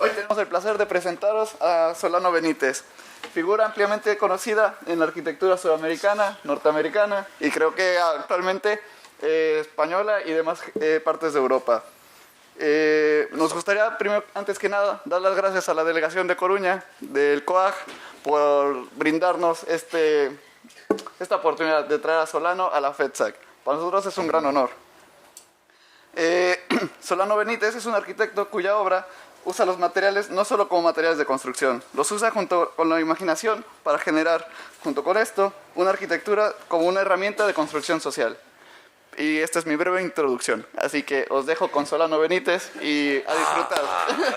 Hoy tenemos el placer de presentaros a Solano Benítez, figura ampliamente conocida en la arquitectura sudamericana, norteamericana y creo que actualmente española y demás partes de Europa. Nos gustaría, primero, antes que nada, dar las gracias a la delegación de Coruña, del COAG, por brindarnos esta oportunidad de traer a Solano a la FEDSAC. Para nosotros es un gran honor. Solano Benítez es un arquitecto cuya obra usa los materiales no solo como materiales de construcción, los usa junto con la imaginación para generar, junto con esto, una arquitectura como una herramienta de construcción social. Y esta es mi breve introducción, así que os dejo con Solano Benítez y a disfrutar. Oye,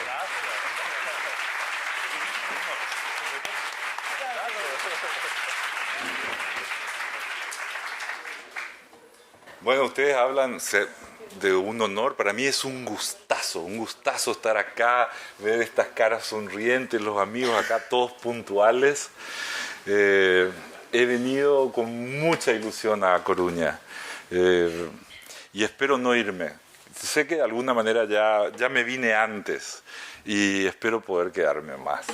gracias. Bueno, ustedes hablan de un honor. Para mí es un gustazo estar acá, ver estas caras sonrientes, los amigos acá todos puntuales. He venido con mucha ilusión a Coruña y espero no irme. Sé que de alguna manera ya me vine antes y espero poder quedarme más.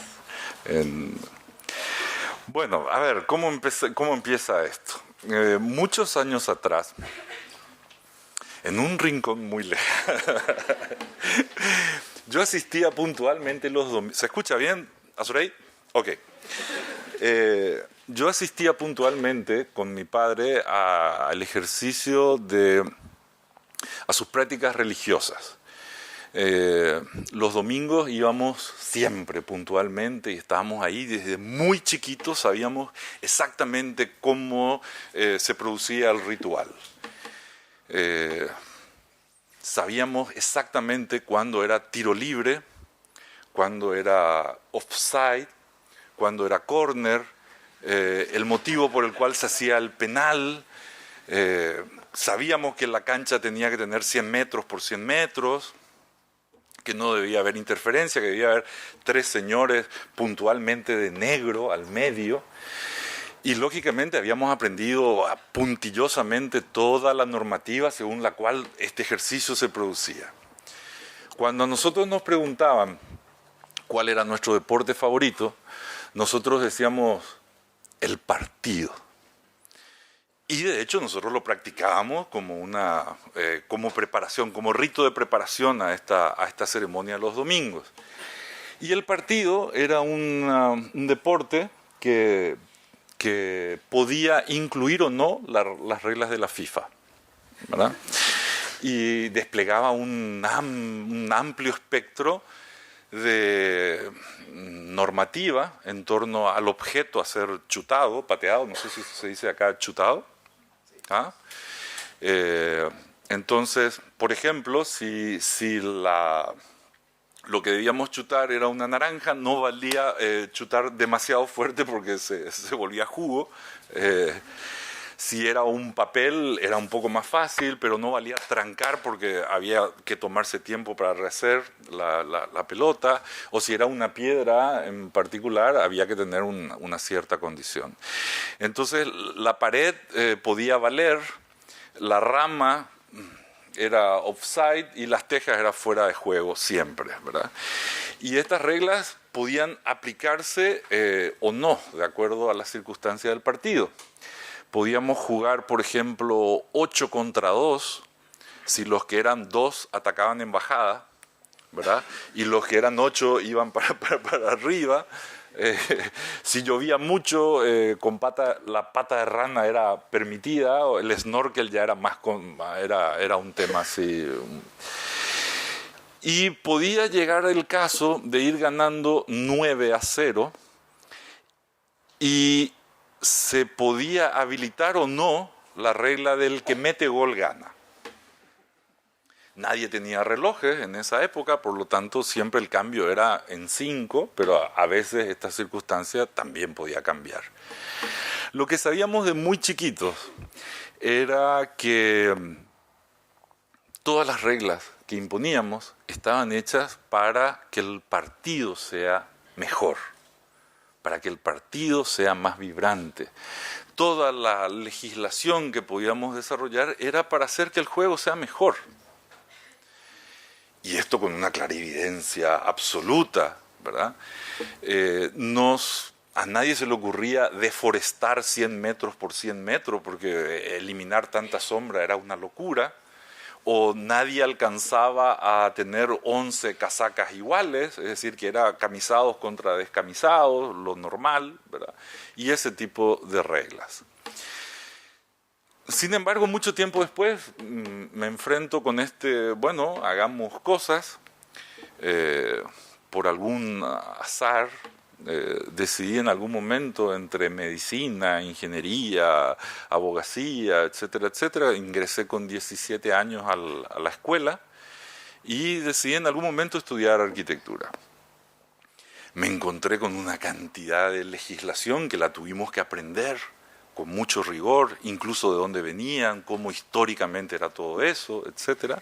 Bueno, a ver, ¿cómo empieza esto? Muchos años atrás, en un rincón muy lejano, yo asistía puntualmente los domingos. ¿Se escucha bien, Azurey? Ok. Yo asistía puntualmente con mi padre al ejercicio a sus prácticas religiosas. Los domingos íbamos siempre puntualmente y estábamos ahí desde muy chiquitos, sabíamos exactamente cómo se producía el ritual. Sabíamos exactamente cuándo era tiro libre, cuándo era offside, cuándo era corner, el motivo por el cual se hacía el penal. Sabíamos que la cancha tenía que tener 100 metros por 100 metros, que no debía haber interferencia, que debía haber 3 señores puntualmente de negro al medio. Y lógicamente habíamos aprendido puntillosamente toda la normativa según la cual este ejercicio se producía. Cuando a nosotros nos preguntaban cuál era nuestro deporte favorito, nosotros decíamos el partido. Y de hecho nosotros lo practicábamos como preparación, como rito de preparación a esta ceremonia de los domingos. Y el partido era un deporte que podía incluir o no las reglas de la FIFA, ¿verdad? Y desplegaba un amplio espectro de normativa en torno al objeto a ser chutado, pateado, no sé si se dice acá chutado. ¿Ah? Entonces, por ejemplo, si lo que debíamos chutar era una naranja, no valía chutar demasiado fuerte porque se volvía jugo. Si era un papel era un poco más fácil, pero no valía trancar porque había que tomarse tiempo para rehacer la pelota. O si era una piedra en particular, había que tener una cierta condición. Entonces la pared podía valer, la rama era offside y las tejas eran fuera de juego siempre, ¿verdad? Y estas reglas podían aplicarse o no, de acuerdo a las circunstancias del partido. Podíamos jugar, por ejemplo, 8 contra 2, si los que eran 2 atacaban en bajada, ¿verdad? Y los que eran 8 iban para arriba. Si llovía mucho, la pata de rana era permitida, el snorkel ya era un tema así. Y podía llegar el caso de ir ganando 9-0 y se podía habilitar o no la regla del que mete gol gana. Nadie tenía relojes en esa época, por lo tanto siempre el cambio era en 5, pero a veces esta circunstancia también podía cambiar. Lo que sabíamos de muy chiquitos era que todas las reglas que imponíamos estaban hechas para que el partido sea mejor, para que el partido sea más vibrante. Toda la legislación que podíamos desarrollar era para hacer que el juego sea mejor. Y esto esto con una clarividencia absoluta, ¿verdad? A nadie se le ocurría deforestar 100 metros por 100 metros, porque eliminar tanta sombra era una locura. O nadie alcanzaba a tener 11 casacas iguales, es decir, que era camisados contra descamisados, lo normal, ¿verdad? Y ese tipo de reglas. Sin embargo, mucho tiempo después me enfrento con bueno, hagamos cosas, por algún azar. Decidí en algún momento entre medicina, ingeniería, abogacía, etcétera, etcétera. Ingresé con 17 años a la escuela y decidí en algún momento estudiar arquitectura. Me encontré con una cantidad de legislación que la tuvimos que aprender con mucho rigor, incluso de dónde venían, cómo históricamente era todo eso, etcétera.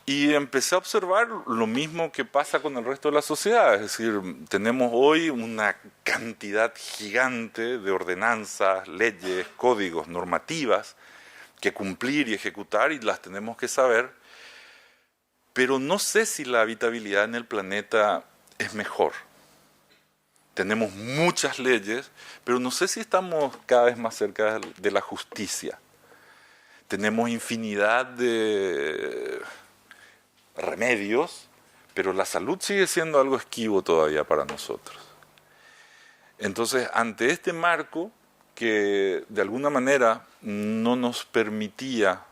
Y empecé a observar lo mismo que pasa con el resto de la sociedad, es decir, tenemos hoy una cantidad gigante de ordenanzas, leyes, códigos, normativas que cumplir y ejecutar y las tenemos que saber, pero no sé si la habitabilidad en el planeta es mejor. Tenemos muchas leyes, pero no sé si estamos cada vez más cerca de la justicia. Tenemos infinidad de remedios, pero la salud sigue siendo algo esquivo todavía para nosotros. Entonces, ante este marco que de alguna manera no nos permitía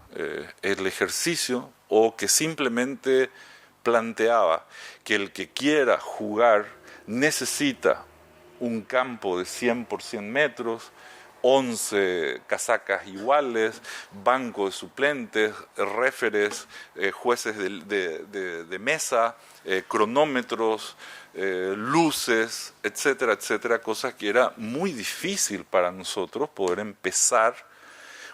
el ejercicio o que simplemente planteaba que el que quiera jugar necesita un campo de 100 por 100 metros, 11 casacas iguales, banco de suplentes, réferes, jueces de mesa, cronómetros, luces, etcétera, etcétera, cosas que era muy difícil para nosotros poder empezar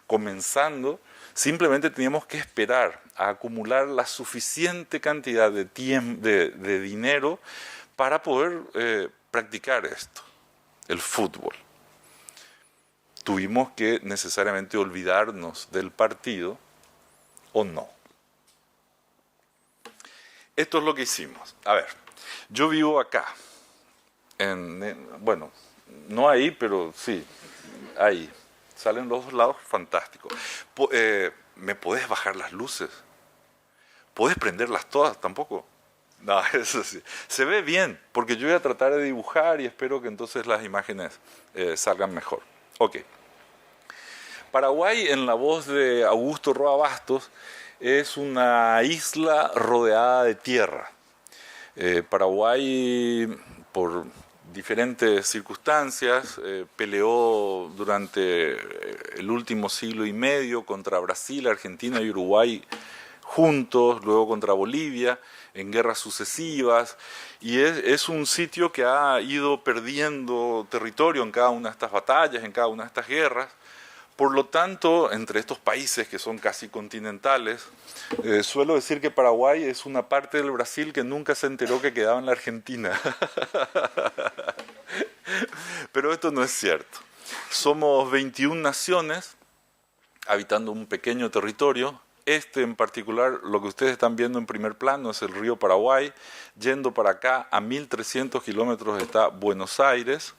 comenzando. Simplemente teníamos que esperar a acumular la suficiente cantidad de tiempo, de dinero para poder practicar esto, el fútbol. Tuvimos que necesariamente olvidarnos del partido o no. Esto es lo que hicimos. A ver, yo vivo acá, bueno, no ahí, pero sí, ahí. Salen los dos lados, fantástico. ¿Me podés bajar las luces? ¿Podés prenderlas todas? Tampoco. No, eso sí. Se ve bien, porque yo voy a tratar de dibujar y espero que entonces las imágenes salgan mejor. Ok. Paraguay, en la voz de Augusto Roa Bastos, es una isla rodeada de tierra. Paraguay, por diferentes circunstancias, peleó durante el último siglo y medio contra Brasil, Argentina y Uruguay juntos, luego contra Bolivia, en guerras sucesivas, y es un sitio que ha ido perdiendo territorio en cada una de estas batallas, en cada una de estas guerras. Por lo tanto, entre estos países que son casi continentales, suelo decir que Paraguay es una parte del Brasil que nunca se enteró que quedaba en la Argentina. Pero esto no es cierto. Somos 21 naciones habitando un pequeño territorio. En particular, lo que ustedes están viendo en primer plano es el río Paraguay. Yendo para acá, a 1.300 kilómetros está Buenos Aires.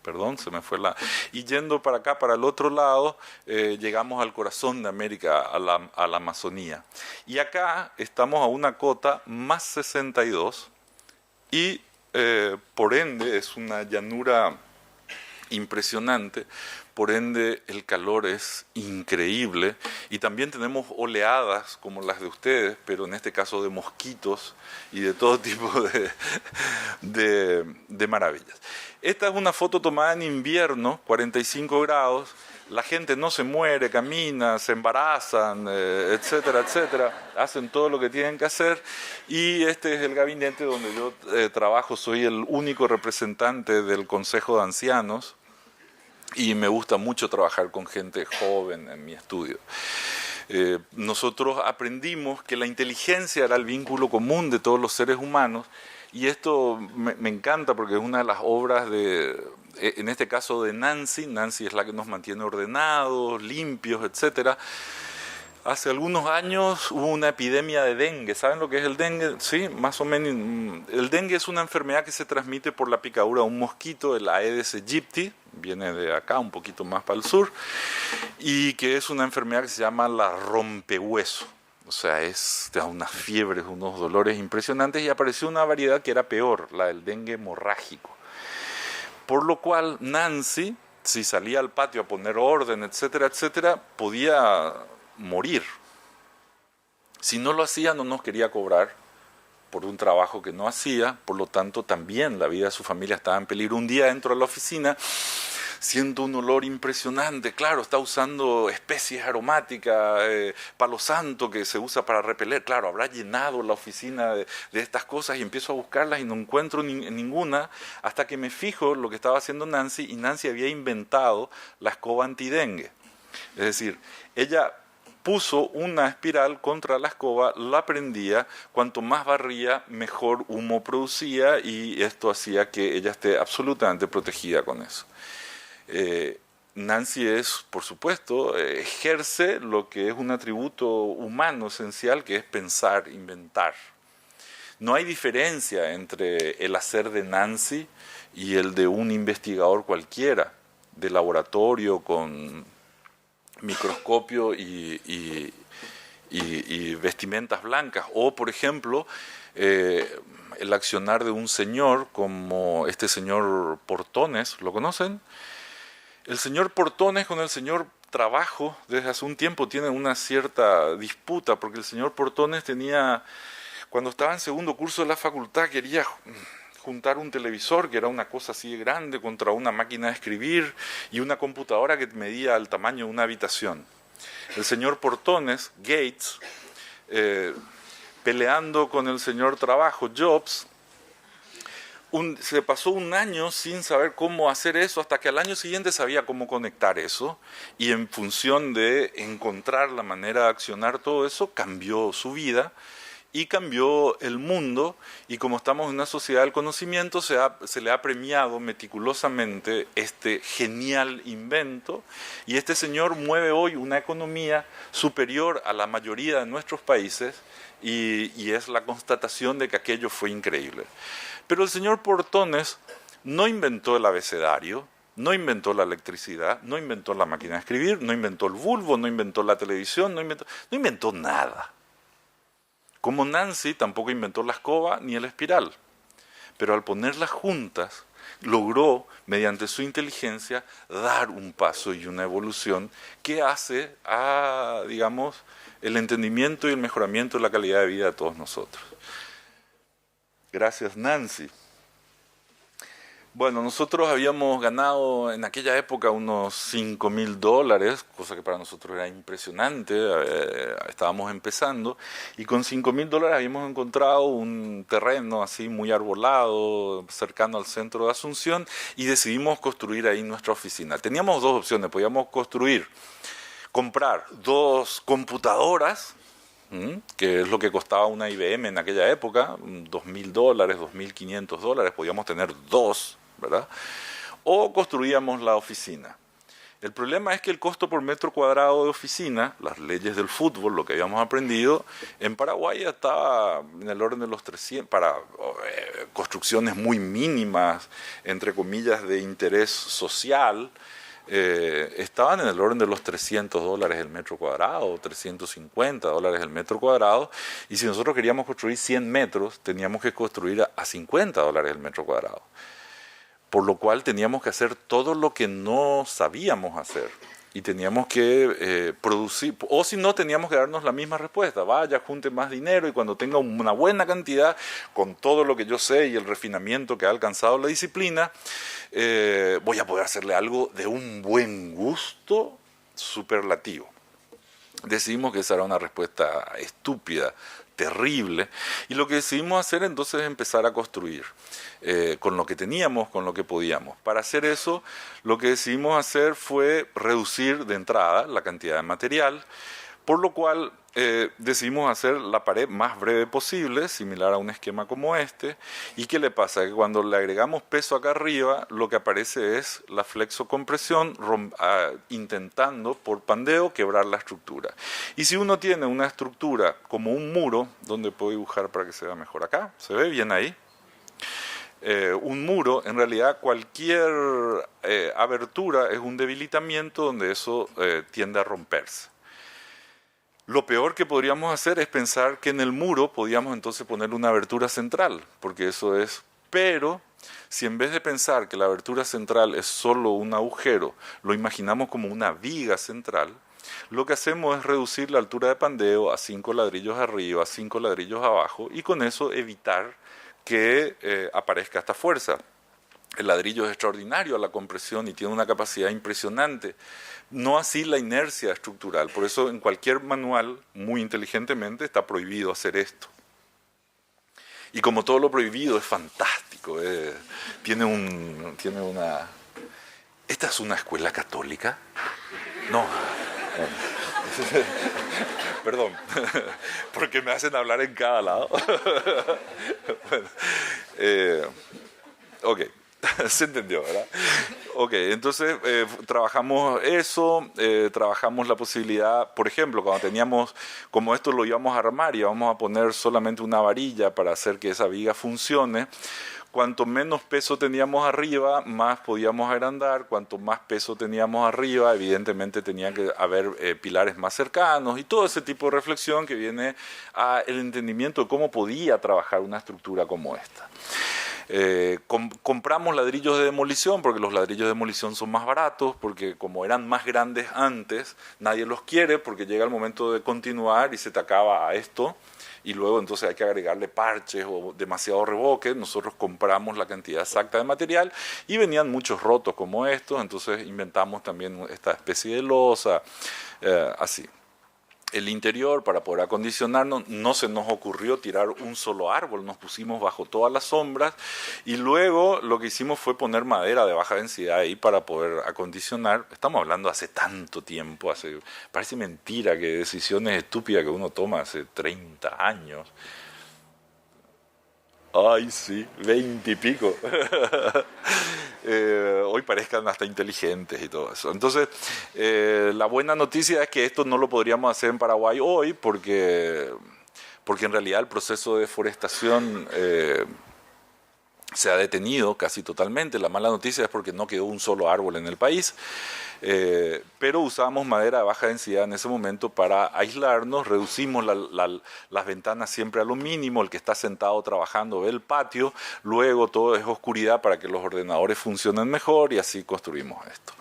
Perdón, se me fue la... Y yendo para acá, para el otro lado, llegamos al corazón de América, a la Amazonía. Y acá estamos a una cota más 62 y por ende es una llanura impresionante, por ende el calor es increíble y también tenemos oleadas como las de ustedes, pero en este caso de mosquitos y de todo tipo de maravillas. Esta es una foto tomada en invierno, 45 grados, la gente no se muere, camina, se embarazan, etcétera, etcétera, hacen todo lo que tienen que hacer y este es el gabinete donde yo trabajo, soy el único representante del Consejo de Ancianos y me gusta mucho trabajar con gente joven en mi estudio. Nosotros aprendimos que la inteligencia era el vínculo común de todos los seres humanos y esto me encanta porque es una de las obras en este caso de Nancy. Nancy es la que nos mantiene ordenados, limpios, etcétera. Hace algunos años hubo una epidemia de dengue. ¿Saben lo que es el dengue? Sí, más o menos. El dengue es una enfermedad que se transmite por la picadura de un mosquito, el Aedes aegypti, viene de acá, un poquito más para el sur, y que es una enfermedad que se llama la rompehueso. O sea, te da unas fiebres, unos dolores impresionantes, y apareció una variedad que era peor, la del dengue hemorrágico. Por lo cual Nancy, si salía al patio a poner orden, etcétera, etcétera, podía morir. Si no lo hacía, no nos quería cobrar por un trabajo que no hacía, por lo tanto también la vida de su familia estaba en peligro. Un día entro a la oficina, siento un olor impresionante, claro, está usando especies aromáticas, palo santo que se usa para repeler, claro, habrá llenado la oficina de estas cosas, y empiezo a buscarlas y no encuentro ninguna, hasta que me fijo lo que estaba haciendo Nancy, y Nancy había inventado la escoba antidengue. Es decir, ella puso una espiral contra la escoba, la prendía, cuanto más barría, mejor humo producía, y esto hacía que ella esté absolutamente protegida con eso. Nancy por supuesto, ejerce lo que es un atributo humano esencial, que es pensar, inventar. No hay diferencia entre el hacer de Nancy y el de un investigador cualquiera, de laboratorio con microscopio y vestimentas blancas, o por ejemplo el accionar de un señor como este señor Portones. ¿Lo conocen? El señor Portones con el señor Trabajo desde hace un tiempo tienen una cierta disputa, porque el señor Portones cuando estaba en segundo curso de la facultad, quería juntar un televisor, que era una cosa así de grande, contra una máquina de escribir y una computadora que medía el tamaño de una habitación. El señor Portones, Gates, peleando con el señor Trabajo, Jobs, se pasó un año sin saber cómo hacer eso, hasta que al año siguiente sabía cómo conectar eso, y en función de encontrar la manera de accionar todo eso, cambió su vida y cambió el mundo. Y como estamos en una sociedad del conocimiento, se le ha premiado meticulosamente este genial invento, y este señor mueve hoy una economía superior a la mayoría de nuestros países, y es la constatación de que aquello fue increíble. Pero el señor Portones no inventó el abecedario, no inventó la electricidad, no inventó la máquina de escribir, no inventó el bulbo, no inventó la televisión, no inventó nada. Como Nancy tampoco inventó la escoba ni el espiral, pero al ponerlas juntas logró, mediante su inteligencia, dar un paso y una evolución que hace a, digamos, el entendimiento y el mejoramiento de la calidad de vida de todos nosotros. Gracias, Nancy. Bueno, nosotros habíamos ganado en aquella época unos $5,000, cosa que para nosotros era impresionante, estábamos empezando, y con $5,000 habíamos encontrado un terreno así muy arbolado, cercano al centro de Asunción, y decidimos construir ahí nuestra oficina. Teníamos dos opciones: podíamos comprar 2 computadoras, que es lo que costaba una IBM en aquella época, $2,000, $2,500, podíamos tener 2, ¿verdad? O construíamos la oficina. El problema es que el costo por metro cuadrado de oficina, las leyes del fútbol, lo que habíamos aprendido, en Paraguay estaba en el orden de los 300, para construcciones muy mínimas, entre comillas, de interés social, estaban en el orden de los $300 el metro cuadrado, $350 el metro cuadrado, y si nosotros queríamos construir 100 metros, teníamos que construir a $50 el metro cuadrado. Por lo cual teníamos que hacer todo lo que no sabíamos hacer, y teníamos que producir, o si no, teníamos que darnos la misma respuesta: vaya, junte más dinero, y cuando tenga una buena cantidad, con todo lo que yo sé y el refinamiento que ha alcanzado la disciplina, voy a poder hacerle algo de un buen gusto superlativo. Decidimos que esa era una respuesta estúpida, terrible, y lo que decidimos hacer entonces es empezar a construir con lo que teníamos, con lo que podíamos. Para hacer eso, lo que decidimos hacer fue reducir de entrada la cantidad de material, Por lo cual decidimos hacer la pared más breve posible, similar a un esquema como este. ¿Y qué le pasa? Que cuando le agregamos peso acá arriba, lo que aparece es la flexocompresión intentando por pandeo quebrar la estructura. Y si uno tiene una estructura como un muro, donde puedo dibujar para que se vea mejor acá, ¿se ve bien ahí? Un muro, en realidad cualquier abertura es un debilitamiento donde eso tiende a romperse. Lo peor que podríamos hacer es pensar que en el muro podíamos entonces poner una abertura central, porque eso es... Pero si en vez de pensar que la abertura central es solo un agujero, lo imaginamos como una viga central, lo que hacemos es reducir la altura de pandeo a 5 ladrillos arriba, a 5 ladrillos abajo, y con eso evitar que aparezca esta fuerza. El ladrillo es extraordinario a la compresión y tiene una capacidad impresionante. No así la inercia estructural. Por eso en cualquier manual, muy inteligentemente, está prohibido hacer esto. Y como todo lo prohibido es fantástico. Tiene una... ¿Esta es una escuela católica? No. Perdón, porque me hacen hablar en cada lado. Bueno, ok. Se entendió, ¿verdad? Ok, entonces trabajamos eso, trabajamos la posibilidad, por ejemplo, cuando teníamos, como esto lo íbamos a armar y íbamos a poner solamente una varilla para hacer que esa viga funcione, cuanto menos peso teníamos arriba, más podíamos agrandar, cuanto más peso teníamos arriba, evidentemente tenía que haber pilares más cercanos y todo ese tipo de reflexión que viene al entendimiento de cómo podía trabajar una estructura como esta. Compramos ladrillos de demolición porque los ladrillos de demolición son más baratos, porque como eran más grandes antes, nadie los quiere porque llega el momento de continuar y se te acaba a esto y luego entonces hay que agregarle parches o demasiado revoque. Nosotros compramos la cantidad exacta de material y venían muchos rotos como estos, entonces inventamos también esta especie de losa, así. El interior, para poder acondicionarnos, no se nos ocurrió tirar un solo árbol, nos pusimos bajo todas las sombras y luego lo que hicimos fue poner madera de baja densidad ahí para poder acondicionar. Estamos hablando hace tanto tiempo, parece mentira que decisiones estúpidas que uno toma hace 30 años. Ay, sí, 20 y pico. Hoy parezcan hasta inteligentes y todo eso. Entonces, la buena noticia es que esto no lo podríamos hacer en Paraguay hoy porque en realidad el proceso de deforestación se ha detenido casi totalmente. La mala noticia es porque no quedó un solo árbol en el país. Pero usábamos madera de baja densidad en ese momento para aislarnos, reducimos las ventanas siempre a lo mínimo, el que está sentado trabajando ve el patio, luego todo es oscuridad para que los ordenadores funcionen mejor y así construimos esto.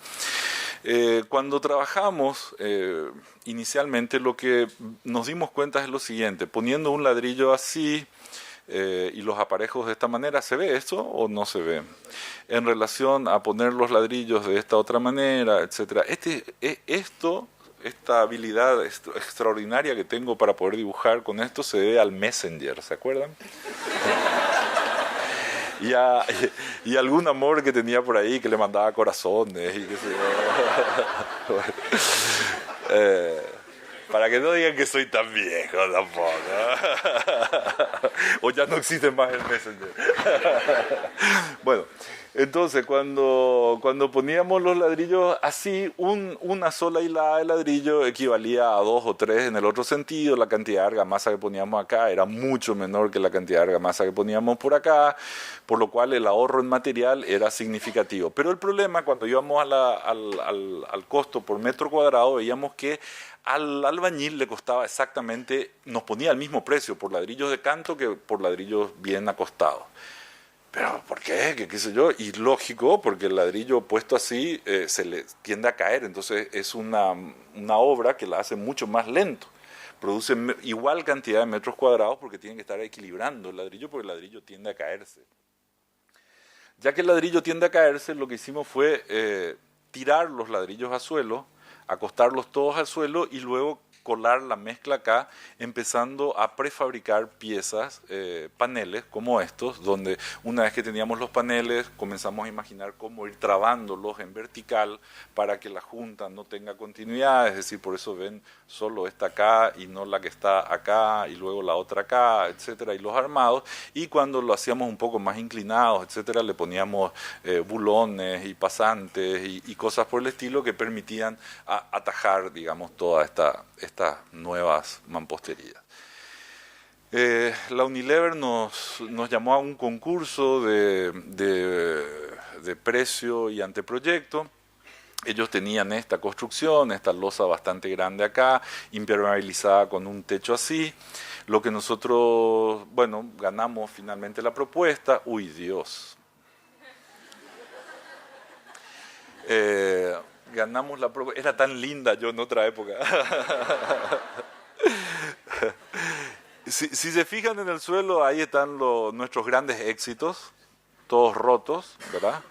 Cuando trabajamos, inicialmente lo que nos dimos cuenta es lo siguiente: poniendo un ladrillo así y los aparejos de esta manera, ¿se ve esto o no se ve? En relación a poner los ladrillos de esta otra manera, etcétera. Esta habilidad extraordinaria que tengo para poder dibujar con esto se debe al Messenger, ¿se acuerdan? Y algún amor que tenía por ahí que le mandaba corazones y qué sé yo. Para que no digan que soy tan viejo tampoco. O ya no existe más el Messenger. Bueno, entonces cuando poníamos los ladrillos así, una sola hilada de ladrillo equivalía a 2 o 3 en el otro sentido. La cantidad de argamasa que poníamos acá era mucho menor que la cantidad de argamasa que poníamos por acá, por lo cual el ahorro en material era significativo. Pero el problema, cuando íbamos al costo por metro cuadrado, veíamos que al albañil le costaba exactamente, nos ponía el mismo precio por ladrillos de canto que por ladrillos bien acostados. ¿Pero por qué? ¿Qué sé yo? Y lógico, porque el ladrillo puesto así se le tiende a caer, entonces es una obra que la hace mucho más lento. Produce igual cantidad de metros cuadrados porque tienen que estar equilibrando el ladrillo, porque el ladrillo tiende a caerse. Ya que el ladrillo tiende a caerse, lo que hicimos fue tirar los ladrillos al suelo, acostarlos todos al suelo y luego colar la mezcla acá, empezando a prefabricar piezas, paneles como estos, donde una vez que teníamos los paneles, comenzamos a imaginar cómo ir trabándolos en vertical para que la junta no tenga continuidad, es decir, por eso ven solo esta acá y no la que está acá y luego la otra acá, etcétera, y los armados, y cuando lo hacíamos un poco más inclinados, etcétera, le poníamos bulones y pasantes y cosas por el estilo que permitían atajar, digamos, todas estas nuevas mamposterías. La Unilever nos llamó a un concurso de precio y anteproyecto. Ellos tenían esta construcción, esta losa bastante grande acá, impermeabilizada con un techo así. Lo que nosotros, bueno, ganamos finalmente la propuesta. ¡Uy, Dios! Ganamos la propuesta. Era tan linda yo en otra época. Si se fijan en el suelo, ahí están nuestros grandes éxitos, todos rotos, ¿verdad?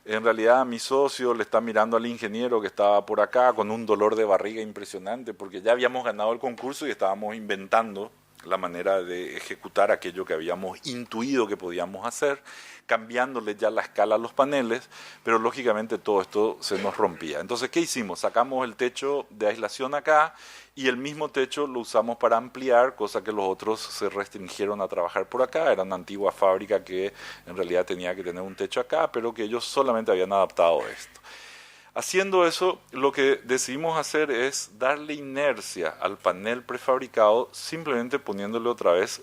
En realidad mi socio le está mirando al ingeniero que estaba por acá con un dolor de barriga impresionante porque ya habíamos ganado el concurso y estábamos inventando la manera de ejecutar aquello que habíamos intuido que podíamos hacer, cambiándole ya la escala a los paneles, pero lógicamente todo esto se nos rompía. Entonces, ¿qué hicimos? Sacamos el techo de aislación acá y el mismo techo lo usamos para ampliar, cosa que los otros se restringieron a trabajar por acá. Era una antigua fábrica que en realidad tenía que tener un techo acá, pero que ellos solamente habían adaptado esto. Haciendo eso, lo que decidimos hacer es darle inercia al panel prefabricado simplemente poniéndole otra vez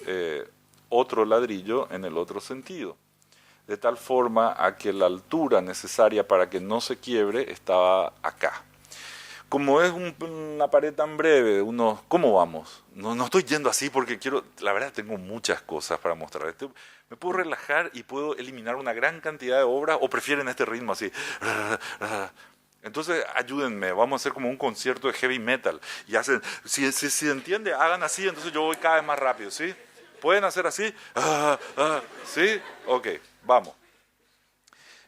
otro ladrillo en el otro sentido, de tal forma a que la altura necesaria para que no se quiebre estaba acá. Como es una pared tan breve, ¿cómo vamos? No estoy yendo así porque la verdad tengo muchas cosas para mostrar. Me puedo relajar y puedo eliminar una gran cantidad de obras, o prefieren este ritmo así. Entonces ayúdenme, vamos a hacer como un concierto de heavy metal. Y hacen, si se entiende, hagan así, entonces yo voy cada vez más rápido, ¿sí? ¿Pueden hacer así? ¿Sí? Ok, vamos.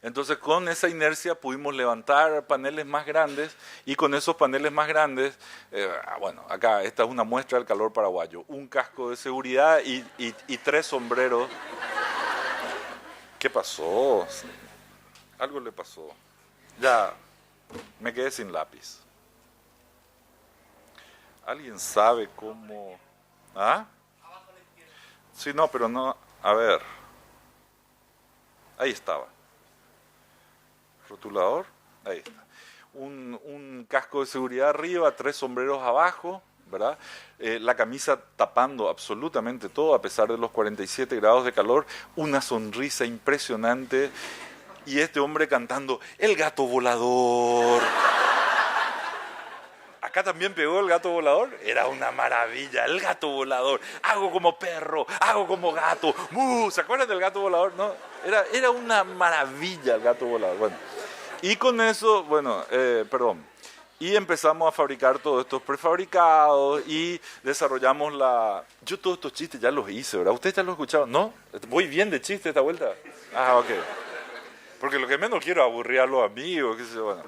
Entonces con esa inercia pudimos levantar paneles más grandes y con esos paneles más grandes, bueno, acá esta es una muestra del calor paraguayo, un casco de seguridad y 3 sombreros. ¿Qué pasó? Algo le pasó. Ya, me quedé sin lápiz. ¿Alguien sabe cómo? ¿Ah? Sí, no, pero no. A ver. Ahí estaba. Rotulador. Ahí está. Un casco de seguridad arriba, 3 sombreros abajo, ¿verdad? La camisa tapando absolutamente todo a pesar de los 47 grados de calor. Una sonrisa impresionante. Y este hombre cantando El gato volador. Acá también pegó el gato volador. Era una maravilla, el gato volador. Hago como perro, hago como gato. ¿Se acuerdan del gato volador? No, era una maravilla el gato volador. Bueno, y con eso, y empezamos a fabricar todos estos prefabricados y desarrollamos Yo todos estos chistes ya los hice, ¿verdad? ¿Ustedes ya los escucharon? ¿No? ¿Voy bien de chiste esta vuelta? Ah, ok. Porque lo que menos quiero es aburrir a los amigos, qué sé yo, bueno.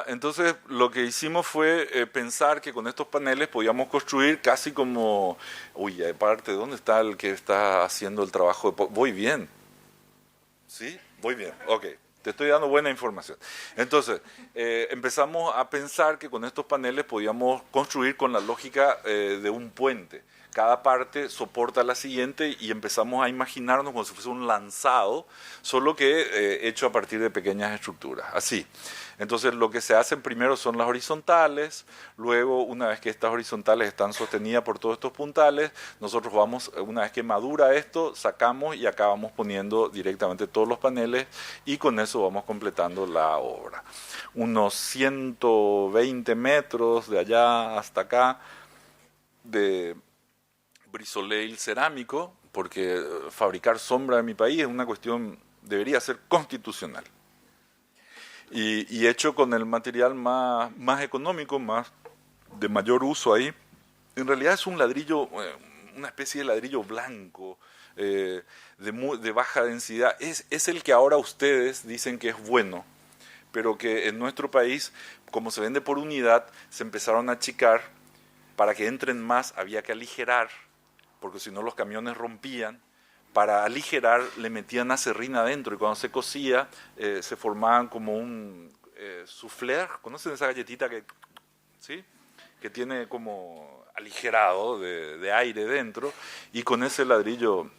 Entonces lo que hicimos fue pensar que con estos paneles podíamos construir casi como... Uy, aparte, ¿dónde está el que está haciendo el trabajo? Voy bien. ¿Sí? Voy bien, ok. Te estoy dando buena información. Entonces, empezamos a pensar que con estos paneles podíamos construir con la lógica de un puente. Cada parte soporta la siguiente y empezamos a imaginarnos como si fuese un lanzado, solo que hecho a partir de pequeñas estructuras, así. Entonces lo que se hacen primero son las horizontales, luego una vez que estas horizontales están sostenidas por todos estos puntales, nosotros vamos, una vez que madura esto, sacamos y acá vamos poniendo directamente todos los paneles y con eso vamos completando la obra. Unos 120 metros de allá hasta acá de brisoleil cerámico, porque fabricar sombra en mi país es una cuestión, debería ser constitucional. Y hecho con el material más económico, de mayor uso ahí. En realidad es un ladrillo, una especie de ladrillo blanco, de baja densidad. Es el que ahora ustedes dicen que es bueno, pero que en nuestro país, como se vende por unidad, se empezaron a achicar. Para que entren más había que aligerar, porque si no los camiones rompían. Para aligerar le metían acerrín adentro y cuando se cocía se formaban como un soufflé. ¿Conocen esa galletita ¿sí? Que tiene como aligerado de aire dentro? Y con ese ladrillo,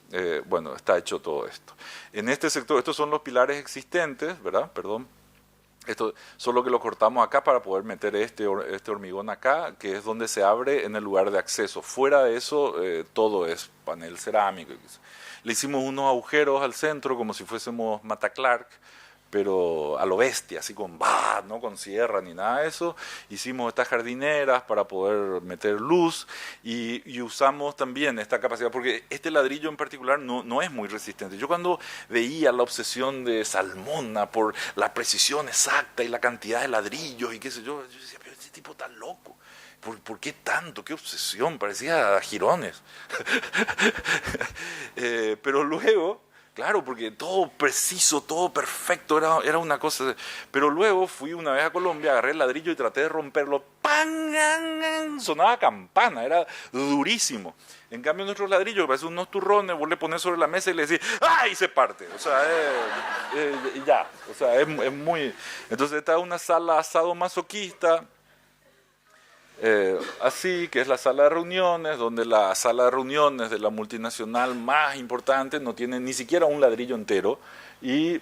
bueno, está hecho todo esto. En este sector, estos son los pilares existentes, ¿verdad? Perdón. Esto solo que lo cortamos acá para poder meter este hormigón acá, que es donde se abre en el lugar de acceso. Fuera de eso, todo es panel cerámico. Le hicimos unos agujeros al centro como si fuésemos Mata Clark, pero a lo bestia, así no con sierra ni nada de eso. Hicimos estas jardineras para poder meter luz y usamos también esta capacidad, porque este ladrillo en particular no es muy resistente. Yo cuando veía la obsesión de Salmona por la precisión exacta y la cantidad de ladrillos y qué sé yo decía, pero este tipo está loco. ¿Por qué tanto? ¿Qué obsesión? Parecía girones. Pero luego... Claro, porque todo preciso, todo perfecto, era una cosa. Pero luego fui una vez a Colombia, agarré el ladrillo y traté de romperlo. ¡Pam! Sonaba campana, era durísimo. En cambio, nuestros ladrillos, que parecen unos turrones, vos le pones sobre la mesa y le decís, ¡ay! Y se parte. O sea, ya. O sea, es muy. Entonces, esta es una sala sadomasoquista. Así que es la sala de reuniones, donde la sala de reuniones de la multinacional más importante no tiene ni siquiera un ladrillo entero y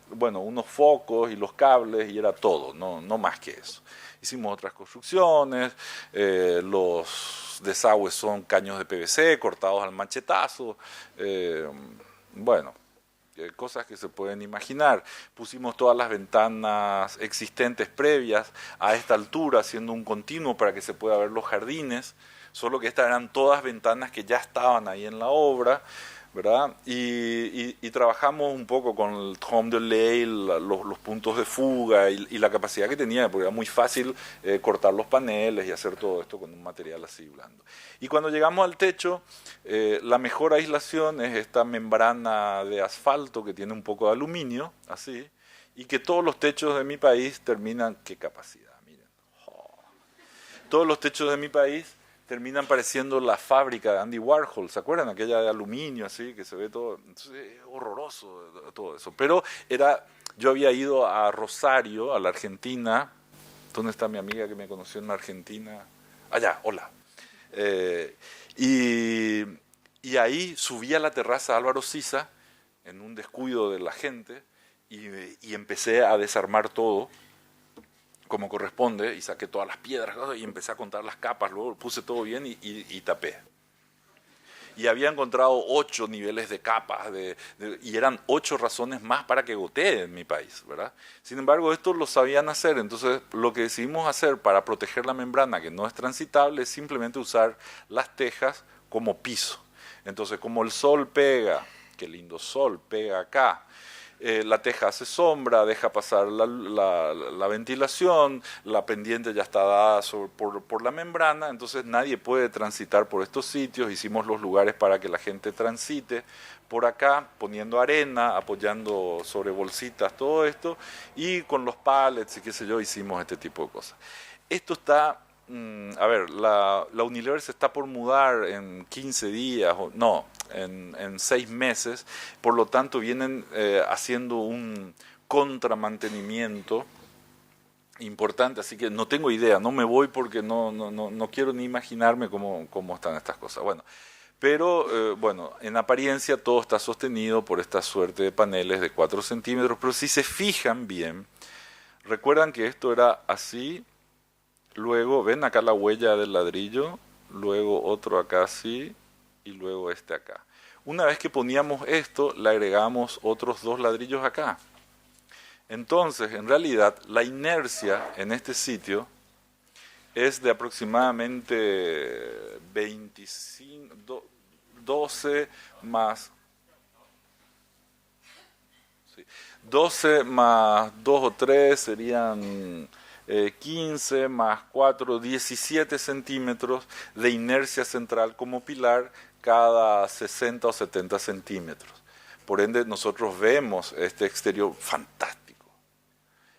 bueno, unos focos y los cables y era todo, no más que eso. Hicimos otras construcciones, los desagües son caños de PVC cortados al machetazo, bueno, cosas que se pueden imaginar. Pusimos todas las ventanas existentes previas a esta altura, haciendo un continuo para que se pueda ver los jardines, solo que estas eran todas ventanas que ya estaban ahí en la obra, ¿verdad? Y trabajamos un poco con el home delay, los puntos de fuga y la capacidad que tenía, porque era muy fácil cortar los paneles y hacer todo esto con un material así blando. Y cuando llegamos al techo, la mejor aislación es esta membrana de asfalto que tiene un poco de aluminio, así, y que todos los techos de mi país terminan, qué capacidad, miren, todos los techos de mi país terminan pareciendo la fábrica de Andy Warhol, ¿se acuerdan? Aquella de aluminio, así, que se ve todo, entonces, es horroroso todo eso. Pero yo había ido a Rosario, a la Argentina. ¿Dónde está mi amiga que me conoció en la Argentina? Allá, hola. Y ahí subí a la terraza Álvaro Siza, en un descuido de la gente, y empecé a desarmar todo, como corresponde, y saqué todas las piedras y empecé a contar las capas, luego puse todo bien y tapé. Y había encontrado 8 niveles de capas, y eran 8 razones más para que gotee en mi país, ¿verdad? Sin embargo, esto lo sabían hacer, entonces lo que decidimos hacer para proteger la membrana, que no es transitable, es simplemente usar las tejas como piso. Entonces, como el sol pega, qué lindo sol pega acá, la teja hace sombra, deja pasar la ventilación, la pendiente ya está dada por la membrana, entonces nadie puede transitar por estos sitios. Hicimos los lugares para que la gente transite por acá, poniendo arena, apoyando sobre bolsitas, todo esto, y con los pallets y qué sé yo, hicimos este tipo de cosas. Esto está... a ver, la Unilever se está por mudar en 15 días, en 6 meses, por lo tanto vienen haciendo un contramantenimiento importante, así que no tengo idea, no me voy porque no quiero ni imaginarme cómo están estas cosas. Bueno, pero bueno, en apariencia todo está sostenido por esta suerte de paneles de 4 centímetros, pero si se fijan bien, recuerdan que esto era así. Luego, ven acá la huella del ladrillo, luego otro acá así, y luego este acá. Una vez que poníamos esto, le agregamos otros 2 ladrillos acá. Entonces, en realidad, la inercia en este sitio es de aproximadamente 12 más... 12 más 2 o 3 serían... 15 más 4, 17 centímetros de inercia central como pilar cada 60 o 70 centímetros. Por ende, nosotros vemos este exterior fantástico.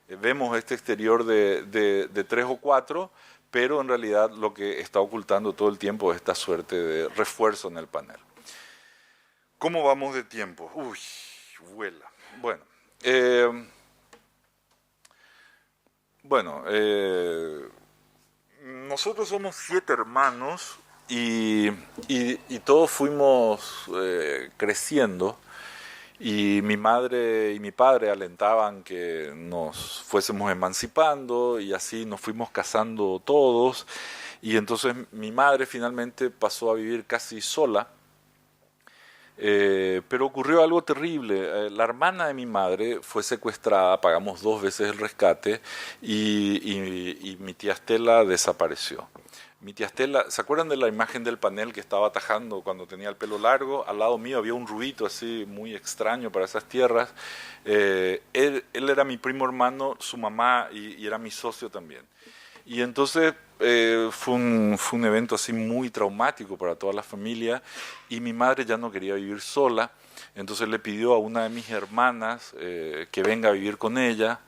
vemos este exterior de 3 o 4, pero en realidad lo que está ocultando todo el tiempo es esta suerte de refuerzo en el panel. ¿Cómo vamos de tiempo? Uy, vuela. Bueno, nosotros somos 7 hermanos y todos fuimos creciendo. Y mi madre y mi padre alentaban que nos fuésemos emancipando y así nos fuimos casando todos. Y entonces mi madre finalmente pasó a vivir casi sola. Pero ocurrió algo terrible. La hermana de mi madre fue secuestrada, pagamos 2 veces el rescate y mi tía Estela desapareció. Mi tía Estela, ¿se acuerdan de la imagen del panel que estaba atajando cuando tenía el pelo largo? Al lado mío había un rubito así muy extraño para esas tierras. Él era mi primo hermano, su mamá y era mi socio también. Y entonces fue un evento así muy traumático para toda la familia y mi madre ya no quería vivir sola, entonces le pidió a una de mis hermanas que venga a vivir con ella.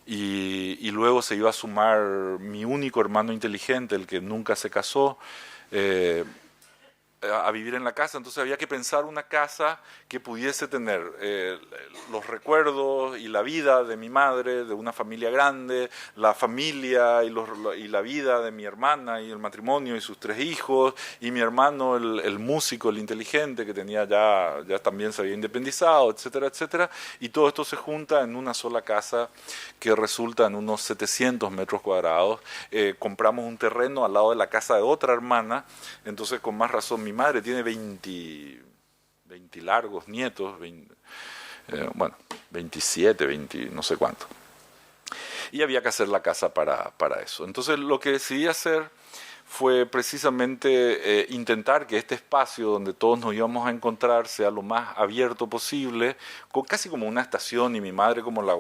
Y luego se iba a sumar mi único hermano inteligente, el que nunca se casó, a vivir en la casa. Entonces había que pensar una casa que pudiese tener los recuerdos y la vida de mi madre, de una familia grande, la familia y la vida de mi hermana y el matrimonio y sus 3 hijos, y mi hermano, el músico, el inteligente, que tenía ya también se había independizado, etcétera, etcétera. Y todo esto se junta en una sola casa que resulta en unos 700 metros cuadrados. Compramos un terreno al lado de la casa de otra hermana, entonces con más razón mi madre tiene 20 largos nietos, 27, 20, no sé cuánto. Y había que hacer la casa para eso. Entonces lo que decidí hacer fue precisamente intentar que este espacio donde todos nos íbamos a encontrar sea lo más abierto posible, casi como una estación, y mi madre como la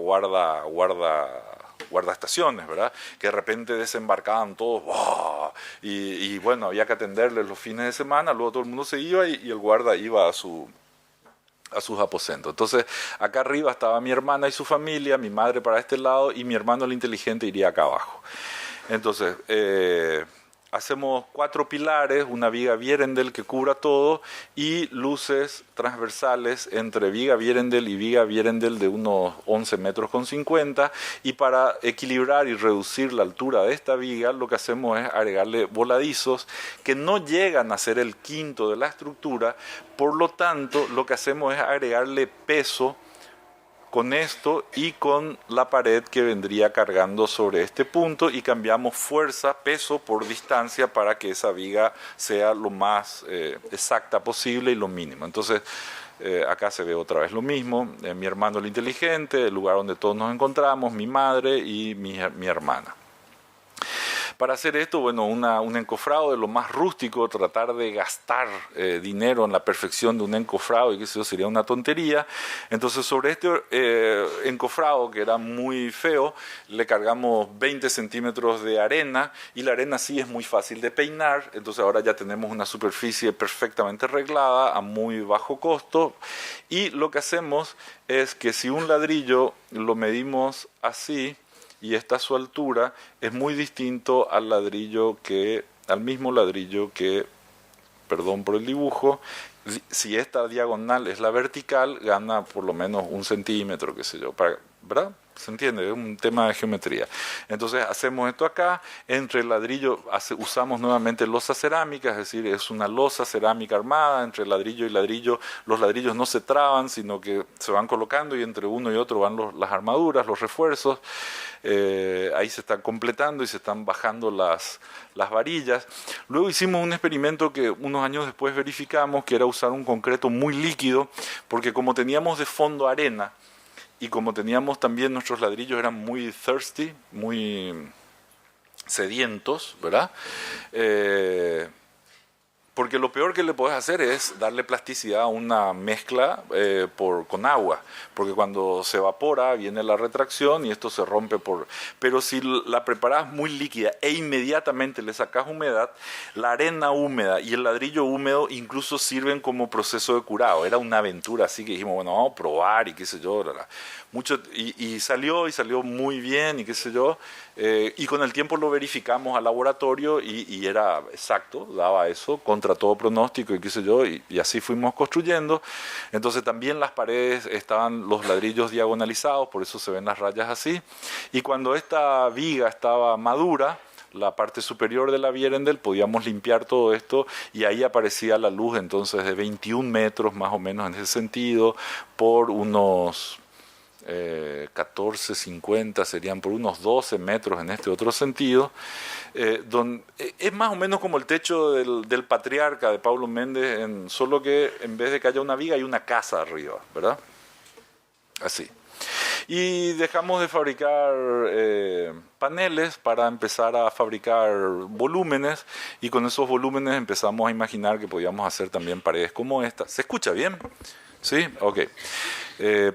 guardaestaciones, ¿verdad? Que de repente desembarcaban todos, ¡wow! Y bueno, había que atenderles los fines de semana, luego todo el mundo se iba y el guarda iba a sus aposentos. Entonces, acá arriba estaba mi hermana y su familia, mi madre para este lado, y mi hermano el inteligente iría acá abajo. Entonces, hacemos 4 pilares, una viga Vierendel que cubra todo y luces transversales entre viga Vierendel y viga Vierendel de unos 11 metros con 50, y para equilibrar y reducir la altura de esta viga lo que hacemos es agregarle voladizos que no llegan a ser el quinto de la estructura, por lo tanto lo que hacemos es agregarle peso con esto y con la pared que vendría cargando sobre este punto, y cambiamos fuerza, peso por distancia para que esa viga sea lo más exacta posible y lo mínimo. Entonces acá se ve otra vez lo mismo, mi hermano el inteligente, el lugar donde todos nos encontramos, mi madre y mi hermana. Para hacer esto, bueno, un encofrado de lo más rústico, tratar de gastar dinero en la perfección de un encofrado, y que eso sería una tontería. Entonces, sobre este encofrado, que era muy feo, le cargamos 20 centímetros de arena, y la arena sí es muy fácil de peinar, entonces ahora ya tenemos una superficie perfectamente arreglada a muy bajo costo. Y lo que hacemos es que si un ladrillo lo medimos así, y esta su altura, es muy distinto al mismo ladrillo que, perdón por el dibujo, si esta diagonal es la vertical, gana por lo menos 1 centímetro, qué sé yo, ¿verdad? ¿Se entiende? Es un tema de geometría. Entonces hacemos esto acá, entre el ladrillo usamos nuevamente losa cerámica, es decir, es una losa cerámica armada, entre ladrillo y ladrillo, los ladrillos no se traban, sino que se van colocando, y entre uno y otro van las armaduras, los refuerzos. Ahí se están completando y se están bajando las varillas. Luego hicimos un experimento que unos años después verificamos, que era usar un concreto muy líquido, porque como teníamos de fondo arena, y como teníamos también, nuestros ladrillos eran muy thirsty, muy sedientos, ¿verdad? Porque lo peor que le podés hacer es darle plasticidad a una mezcla con agua, porque cuando se evapora viene la retracción y esto se rompe por... Pero si la preparás muy líquida e inmediatamente le sacás humedad, la arena húmeda y el ladrillo húmedo incluso sirven como proceso de curado. Era una aventura así que dijimos, bueno, vamos a probar y qué sé yo. Y salió muy bien y qué sé yo. Y con el tiempo lo verificamos al laboratorio y era exacto, daba eso, contra todo pronóstico y qué sé yo, y así fuimos construyendo. Entonces también las paredes estaban los ladrillos diagonalizados, por eso se ven las rayas así. Y cuando esta viga estaba madura, la parte superior de la Vierendel, podíamos limpiar todo esto y ahí aparecía la luz entonces de 21 metros más o menos en ese sentido, por unos 14, 50, serían por unos 12 metros en este otro sentido, es más o menos como el techo del Patriarca de Pablo Méndez, solo que en vez de que haya una viga hay una casa arriba, ¿verdad? Así. Y dejamos de fabricar paneles para empezar a fabricar volúmenes, y con esos volúmenes empezamos a imaginar que podíamos hacer también paredes como esta. ¿Se escucha bien? ¿Sí? Ok.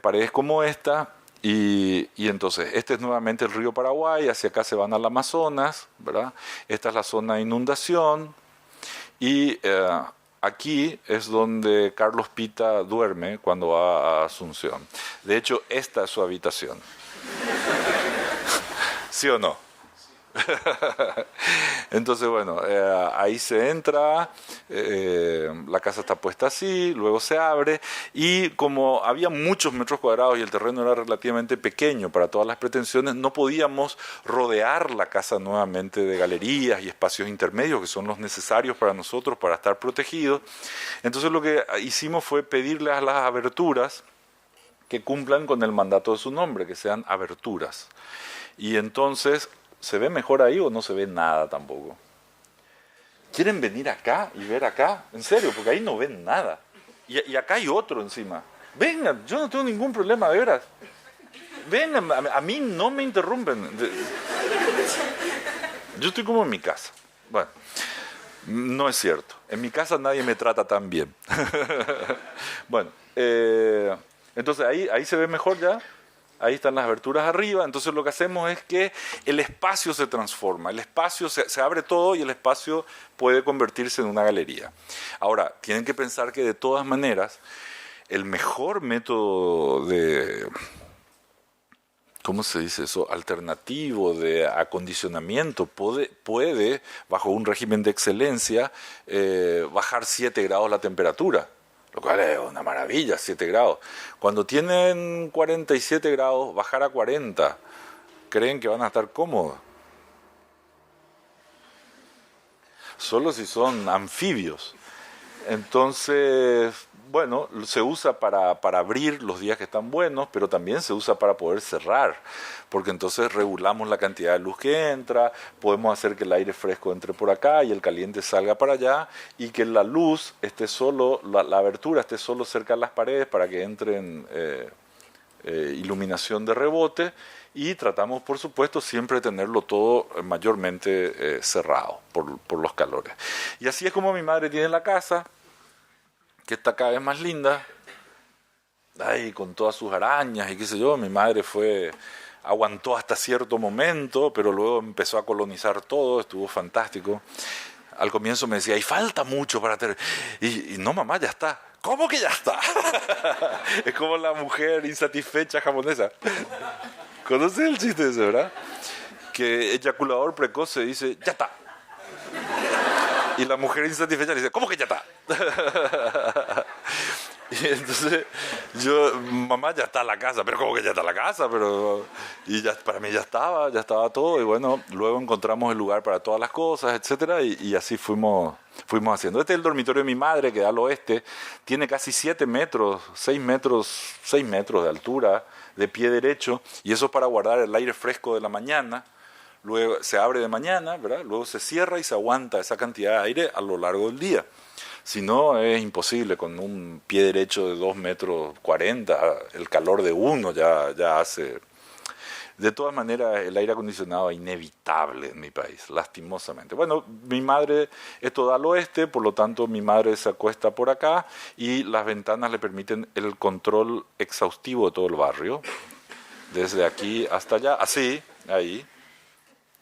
Paredes como esta, y entonces este es nuevamente el río Paraguay, hacia acá se van al Amazonas, ¿verdad? Esta es la zona de inundación, y aquí es donde Carlos Pita duerme cuando va a Asunción. De hecho, esta es su habitación. ¿Sí o no? Entonces, bueno, ahí se entra, la casa está puesta así, luego se abre, y como había muchos metros cuadrados y el terreno era relativamente pequeño para todas las pretensiones, no podíamos rodear la casa nuevamente de galerías y espacios intermedios que son los necesarios para nosotros para estar protegidos. Entonces lo que hicimos fue pedirle a las aberturas que cumplan con el mandato de su nombre, que sean aberturas. Y entonces, ¿se ve mejor ahí o no se ve nada tampoco? ¿Quieren venir acá y ver acá? En serio, porque ahí no ven nada. Y acá hay otro encima. Vengan, yo no tengo ningún problema, de veras. Vengan, a mí no me interrumpen. Yo estoy como en mi casa. Bueno, no es cierto. En mi casa nadie me trata tan bien. Bueno, entonces ahí se ve mejor ya. Ahí están las aberturas arriba. Entonces lo que hacemos es que el espacio se transforma, el espacio se abre todo y el espacio puede convertirse en una galería. Ahora, tienen que pensar que de todas maneras el mejor método de, ¿cómo se dice eso?, alternativo de acondicionamiento puede bajo un régimen de excelencia, bajar 7 grados la temperatura. Lo cual es una maravilla, 7 grados. Cuando tienen 47 grados, bajar a 40, ¿creen que van a estar cómodos? Solo si son anfibios. Entonces, bueno, se usa para abrir los días que están buenos, pero también se usa para poder cerrar, porque entonces regulamos la cantidad de luz que entra, podemos hacer que el aire fresco entre por acá y el caliente salga para allá, y que la luz esté solo, la abertura esté solo cerca de las paredes para que entren iluminación de rebote, y tratamos, por supuesto, siempre de tenerlo todo mayormente cerrado por los calores. Y así es como mi madre tiene la casa, que está cada vez más linda, ay, con todas sus arañas y qué sé yo. Mi madre aguantó hasta cierto momento, pero luego empezó a colonizar todo, estuvo fantástico. Al comienzo me decía, y falta mucho para tener... Y no, mamá, ya está. ¿Cómo que ya está? Es como la mujer insatisfecha japonesa. ¿Conoces el chiste ese, verdad? Que eyaculador precoz se dice, ya está. Y la mujer insatisfecha le dice, ¿cómo que ya está? Y entonces mamá, ya está la casa. ¿Pero cómo que ya está la casa? Y ya, para mí ya estaba todo. Y bueno, luego encontramos el lugar para todas las cosas, etcétera, y así fuimos haciendo. Este es el dormitorio de mi madre, que da al oeste. Tiene casi 7 metros, 6 metros de altura, de pie derecho. Y eso es para guardar el aire fresco de la mañana. Luego se abre de mañana, ¿verdad? Luego se cierra y se aguanta esa cantidad de aire a lo largo del día. Si no, es imposible. Con un pie derecho de 2,40 metros, el calor de uno ya hace... De todas maneras, el aire acondicionado es inevitable en mi país, lastimosamente. Bueno, mi madre, esto da al oeste, por lo tanto mi madre se acuesta por acá y las ventanas le permiten el control exhaustivo de todo el barrio, desde aquí hasta allá, así, ahí.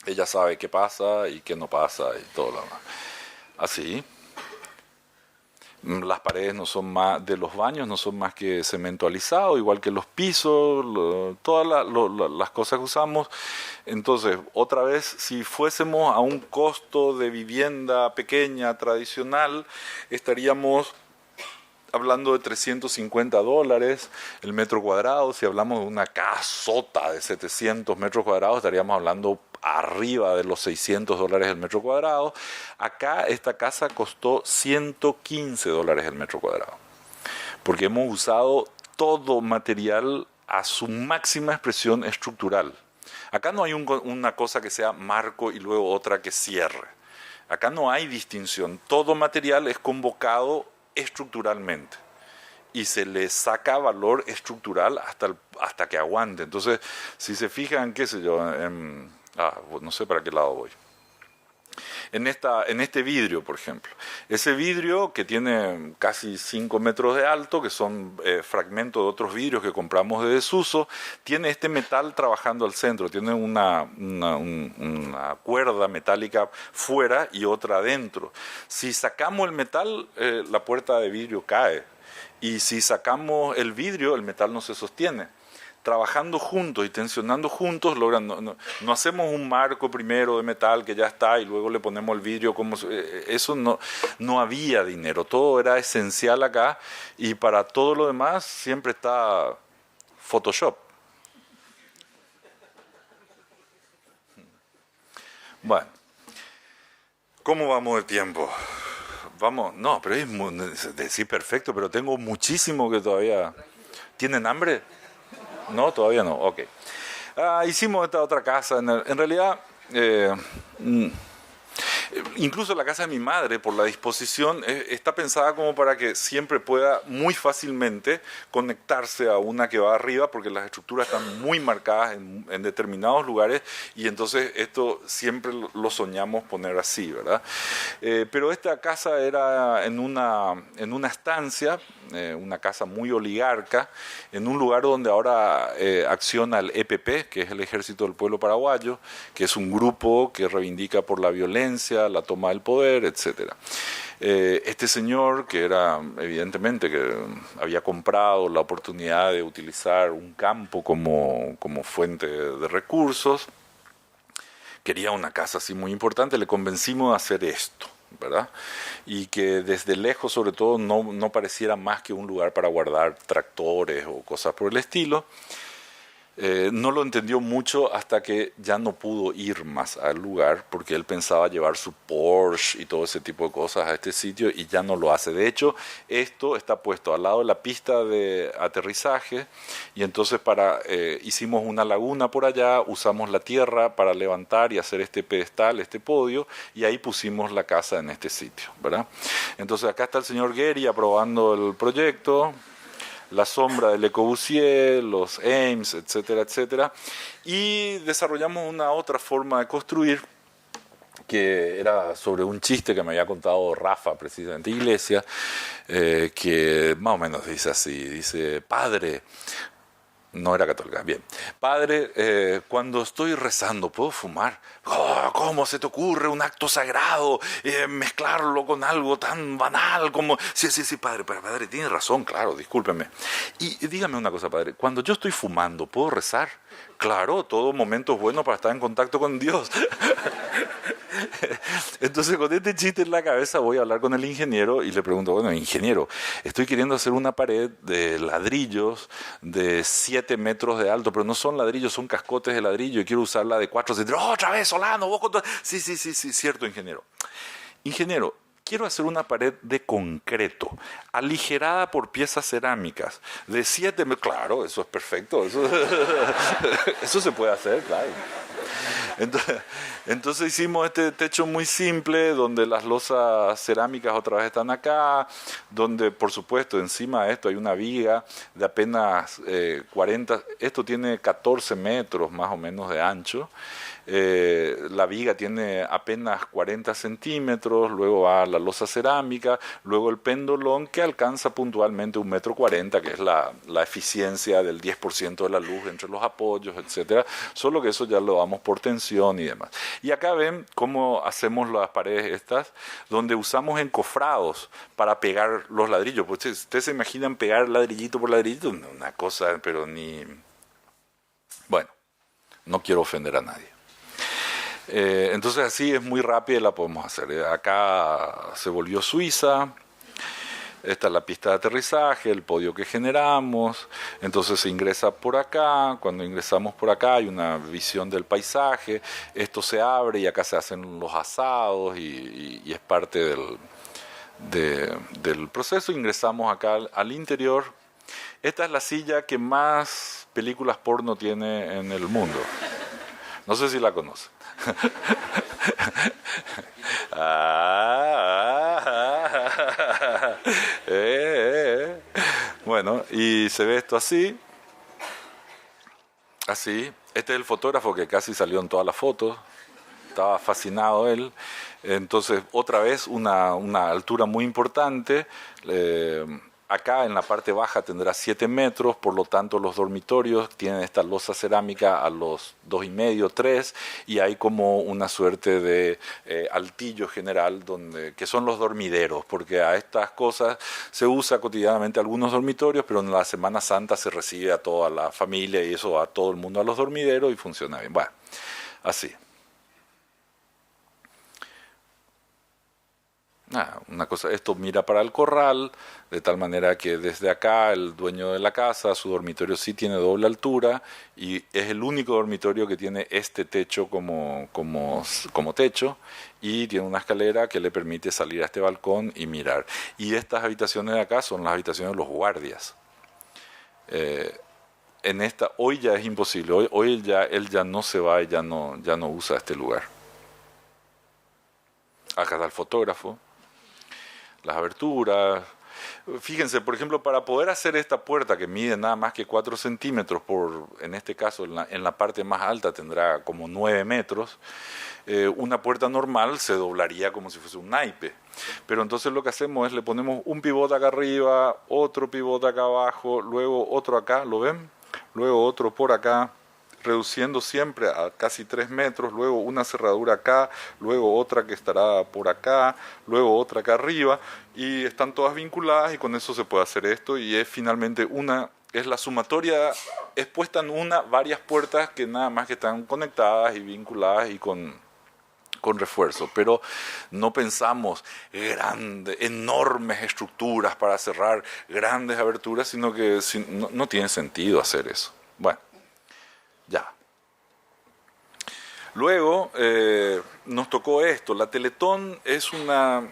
Ella sabe qué pasa y qué no pasa y todo lo demás. Así. Las paredes no son más de los baños, no son más que cemento alisado, igual que los pisos, todas las cosas que usamos. Entonces, otra vez, si fuésemos a un costo de vivienda pequeña, tradicional, estaríamos hablando de $350 el metro cuadrado. Si hablamos de una casota de 700 metros cuadrados, estaríamos hablando arriba de los $600 el metro cuadrado. Acá esta casa costó $115 el metro cuadrado, porque hemos usado todo material a su máxima expresión estructural. Acá no hay una cosa que sea marco y luego otra que cierre. Acá no hay distinción. Todo material es convocado estructuralmente y se le saca valor estructural hasta que aguante. Entonces, si se fijan, qué sé yo, no sé para qué lado voy. En este vidrio, por ejemplo. Ese vidrio que tiene casi 5 metros de alto, que son fragmentos de otros vidrios que compramos de desuso, tiene este metal trabajando al centro, tiene una cuerda metálica fuera y otra adentro. Si sacamos el metal, la puerta de vidrio cae. Y si sacamos el vidrio, el metal no se sostiene. Trabajando juntos y tensionando juntos logran, no hacemos un marco primero de metal que ya está y luego le ponemos el vidrio, eso no había dinero, todo era esencial acá y para todo lo demás siempre está Photoshop. Bueno, ¿cómo vamos de tiempo? Vamos, no, pero sí, perfecto, pero tengo muchísimo que todavía... ¿Tienen hambre? No, todavía no, ok. Hicimos esta otra casa, en realidad, incluso la casa de mi madre, por la disposición, está pensada como para que siempre pueda muy fácilmente conectarse a una que va arriba, porque las estructuras están muy marcadas en determinados lugares, y entonces esto siempre lo soñamos poner así, ¿verdad? Pero esta casa era en una estancia, una casa muy oligarca, en un lugar donde ahora acciona el EPP, que es el Ejército del Pueblo Paraguayo, que es un grupo que reivindica por la violencia, la toma del poder, etc. Este señor, que era evidentemente que había comprado la oportunidad de utilizar un campo como fuente de recursos, quería una casa así muy importante, le convencimos de hacer esto, ¿verdad? Y que desde lejos, sobre todo, no pareciera más que un lugar para guardar tractores o cosas por el estilo. No lo entendió mucho hasta que ya no pudo ir más al lugar porque él pensaba llevar su Porsche y todo ese tipo de cosas a este sitio y ya no lo hace. De hecho, esto está puesto al lado de la pista de aterrizaje y entonces hicimos una laguna por allá, usamos la tierra para levantar y hacer este pedestal, este podio, y ahí pusimos la casa en este sitio, ¿verdad? Entonces acá está el señor Gehry aprobando el proyecto, la sombra de Le Corbusier, los Ames, etcétera, etcétera, y desarrollamos una otra forma de construir que era sobre un chiste que me había contado Rafa, presidente de Iglesia, que más o menos dice así, dice: padre, no era católica, bien, padre, cuando estoy rezando, ¿puedo fumar? Oh, ¿cómo se te ocurre un acto sagrado mezclarlo con algo tan banal como... Sí, padre, tiene razón, claro, discúlpeme. Y dígame una cosa, padre, cuando yo estoy fumando, ¿puedo rezar? Claro, todo momento es bueno para estar en contacto con Dios. Entonces, con este chiste en la cabeza voy a hablar con el ingeniero y le pregunto: bueno, ingeniero, estoy queriendo hacer una pared de ladrillos de 7 metros de alto, pero no son ladrillos, son cascotes de ladrillo y quiero usarla de 4 centímetros. ¡Oh, otra vez, Solano! Vos con todo... Sí, cierto, ingeniero. Ingeniero, quiero hacer una pared de concreto, aligerada por piezas cerámicas, de 7 metros. Claro, eso es perfecto, eso se puede hacer, claro. Entonces, entonces hicimos este techo muy simple, donde las losas cerámicas otra vez están acá, donde por supuesto encima de esto hay una viga de apenas 40, esto tiene 14 metros más o menos de ancho. La viga tiene apenas 40 centímetros, luego va la losa cerámica, luego el pendolón que alcanza puntualmente 1,40 m, que es la eficiencia del 10% de la luz entre los apoyos, etcétera. Solo que eso ya lo damos por tensión y demás. Y acá ven cómo hacemos las paredes estas, donde usamos encofrados para pegar los ladrillos. Pues ustedes se imaginan pegar ladrillito por ladrillito, una cosa, pero ni... Bueno, no quiero ofender a nadie. Entonces así es muy rápida y la podemos hacer. Acá se volvió Suiza, esta es la pista de aterrizaje, el podio que generamos, entonces se ingresa por acá, cuando ingresamos por acá hay una visión del paisaje, esto se abre y acá se hacen los asados y es parte del proceso. Ingresamos acá al interior. Esta es la silla que más películas porno tiene en el mundo. No sé si la conocen. Bueno, y se ve esto así. Así. Este es el fotógrafo que casi salió en todas las fotos. Estaba fascinado él. Entonces, otra vez, una altura muy importante. Acá en la parte baja tendrá 7 metros, por lo tanto los dormitorios tienen esta losa cerámica a los 2,5, 3, y hay como una suerte de altillo general que son los dormideros, porque a estas cosas se usa cotidianamente algunos dormitorios, pero en la Semana Santa se recibe a toda la familia y eso a todo el mundo a los dormideros y funciona bien. Bueno, así. Una cosa, esto mira para el corral, de tal manera que desde acá el dueño de la casa, su dormitorio sí tiene doble altura y es el único dormitorio que tiene este techo como techo, y tiene una escalera que le permite salir a este balcón y mirar. Y estas habitaciones de acá son las habitaciones de los guardias. En esta, hoy ya es imposible, hoy él ya no se va y ya no usa este lugar. Acá está el fotógrafo. Las aberturas. Fíjense, por ejemplo, para poder hacer esta puerta que mide nada más que 4 centímetros, en este caso en la parte más alta tendrá como 9 metros, una puerta normal se doblaría como si fuese un naipe. Pero entonces lo que hacemos es le ponemos un pivote acá arriba, otro pivote acá abajo, luego otro acá, ¿lo ven? Luego otro por acá, reduciendo siempre a casi 3 metros, luego una cerradura acá, luego otra que estará por acá, luego otra acá arriba, y están todas vinculadas y con eso se puede hacer esto, y es finalmente es la sumatoria, es puesta en varias puertas que nada más que están conectadas y vinculadas y con refuerzo, pero no pensamos enormes estructuras para cerrar grandes aberturas, sino que no tiene sentido hacer eso. Bueno. Ya. Luego nos tocó esto. La Teletón es ¿lo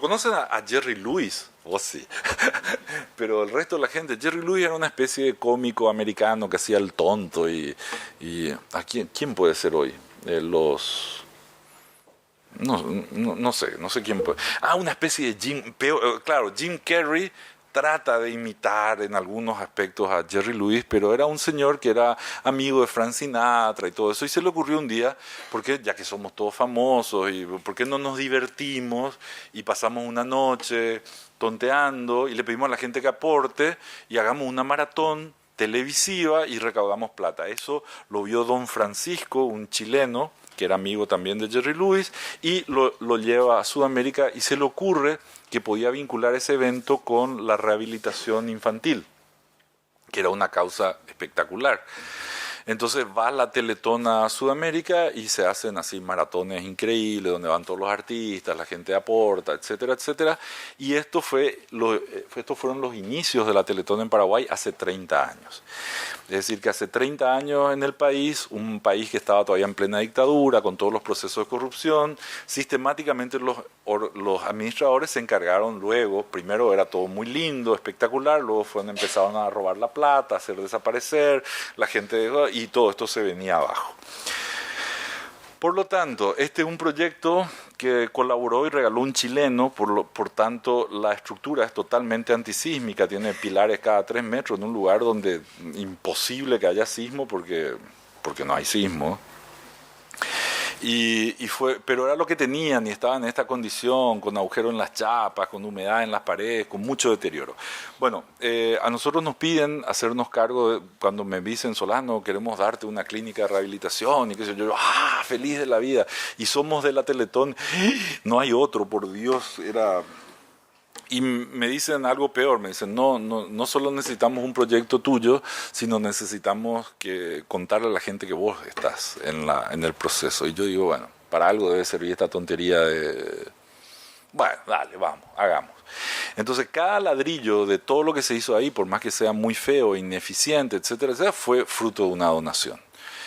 conocen a Jerry Lewis? Oh, sí. Pero el resto de la gente, Jerry Lewis era una especie de cómico americano que hacía el tonto y ¿a quién puede ser hoy? No sé quién puede. Una especie de Jim Carrey. Trata de imitar en algunos aspectos a Jerry Lewis, pero era un señor que era amigo de Frank Sinatra y todo eso, y se le ocurrió un día, porque ya que somos todos famosos, y ¿por qué no nos divertimos y pasamos una noche tonteando y le pedimos a la gente que aporte y hagamos una maratón televisiva y recaudamos plata? Eso lo vio Don Francisco, un chileno, que era amigo también de Jerry Lewis, y lo lleva a Sudamérica y se le ocurre que podía vincular ese evento con la rehabilitación infantil, que era una causa espectacular. Entonces va la Teletón a Sudamérica y se hacen así maratones increíbles donde van todos los artistas, la gente aporta, etcétera, etcétera. Y estos fueron los inicios de la Teletón en Paraguay hace 30 años. Es decir, que hace 30 años en el país, un país que estaba todavía en plena dictadura, con todos los procesos de corrupción, sistemáticamente los administradores se encargaron luego, primero era todo muy lindo, espectacular, luego empezaron a robar la plata, a hacer desaparecer, la gente, y todo esto se venía abajo. Por lo tanto, este es un proyecto que colaboró y regaló un chileno, por tanto la estructura es totalmente antisísmica, tiene pilares cada 3 metros en un lugar donde imposible que haya sismo porque no hay sismo. Pero era lo que tenían y estaban en esta condición, con agujeros en las chapas, con humedad en las paredes, con mucho deterioro. Bueno, a nosotros nos piden hacernos cargo, cuando me dicen, Solano, queremos darte una clínica de rehabilitación, y qué sé yo, feliz de la vida, y somos de la Teletón, no hay otro, por Dios, era... Y me dicen algo peor, me dicen, no solo necesitamos un proyecto tuyo, sino necesitamos contarle a la gente que vos estás en el proceso. Y yo digo, bueno, para algo debe servir esta tontería de... Bueno, dale, vamos, hagamos. Entonces, cada ladrillo de todo lo que se hizo ahí, por más que sea muy feo, ineficiente, etcétera, etcétera, fue fruto de una donación.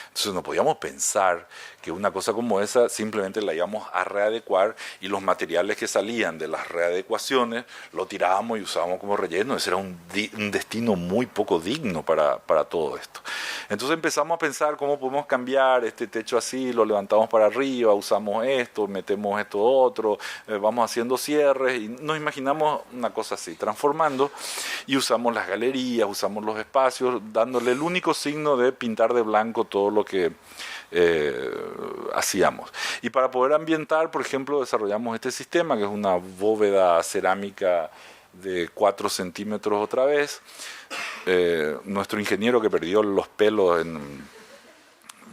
Entonces no podíamos pensar que una cosa como esa simplemente la íbamos a readecuar y los materiales que salían de las readecuaciones lo tirábamos y usábamos como relleno. Ese era un destino muy poco digno para todo esto. Entonces empezamos a pensar cómo podemos cambiar este techo así, lo levantamos para arriba, usamos esto, metemos esto otro, vamos haciendo cierres y nos imaginamos una cosa así, transformando, y usamos las galerías, usamos los espacios, dándole el único signo de pintar de blanco todo lo que hacíamos. Y para poder ambientar, por ejemplo, desarrollamos este sistema, que es una bóveda cerámica de 4 centímetros otra vez. Nuestro ingeniero, que perdió los pelos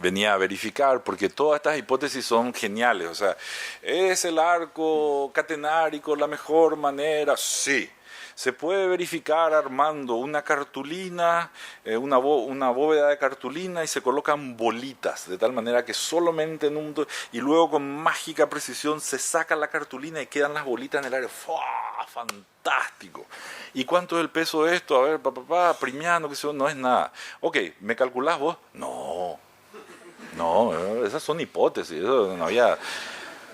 venía a verificar, porque todas estas hipótesis son geniales. O sea, ¿es el arco catenárico la mejor manera? Sí. Se puede verificar armando una cartulina, una bóveda de cartulina, y se colocan bolitas, de tal manera que solamente y luego con mágica precisión se saca la cartulina y quedan las bolitas en el aire. ¡Fua! ¡Fantástico! ¿Y cuánto es el peso de esto? A ver, primiano, que eso no es nada. Ok, ¿me calculás vos? No, esas son hipótesis, eso no había...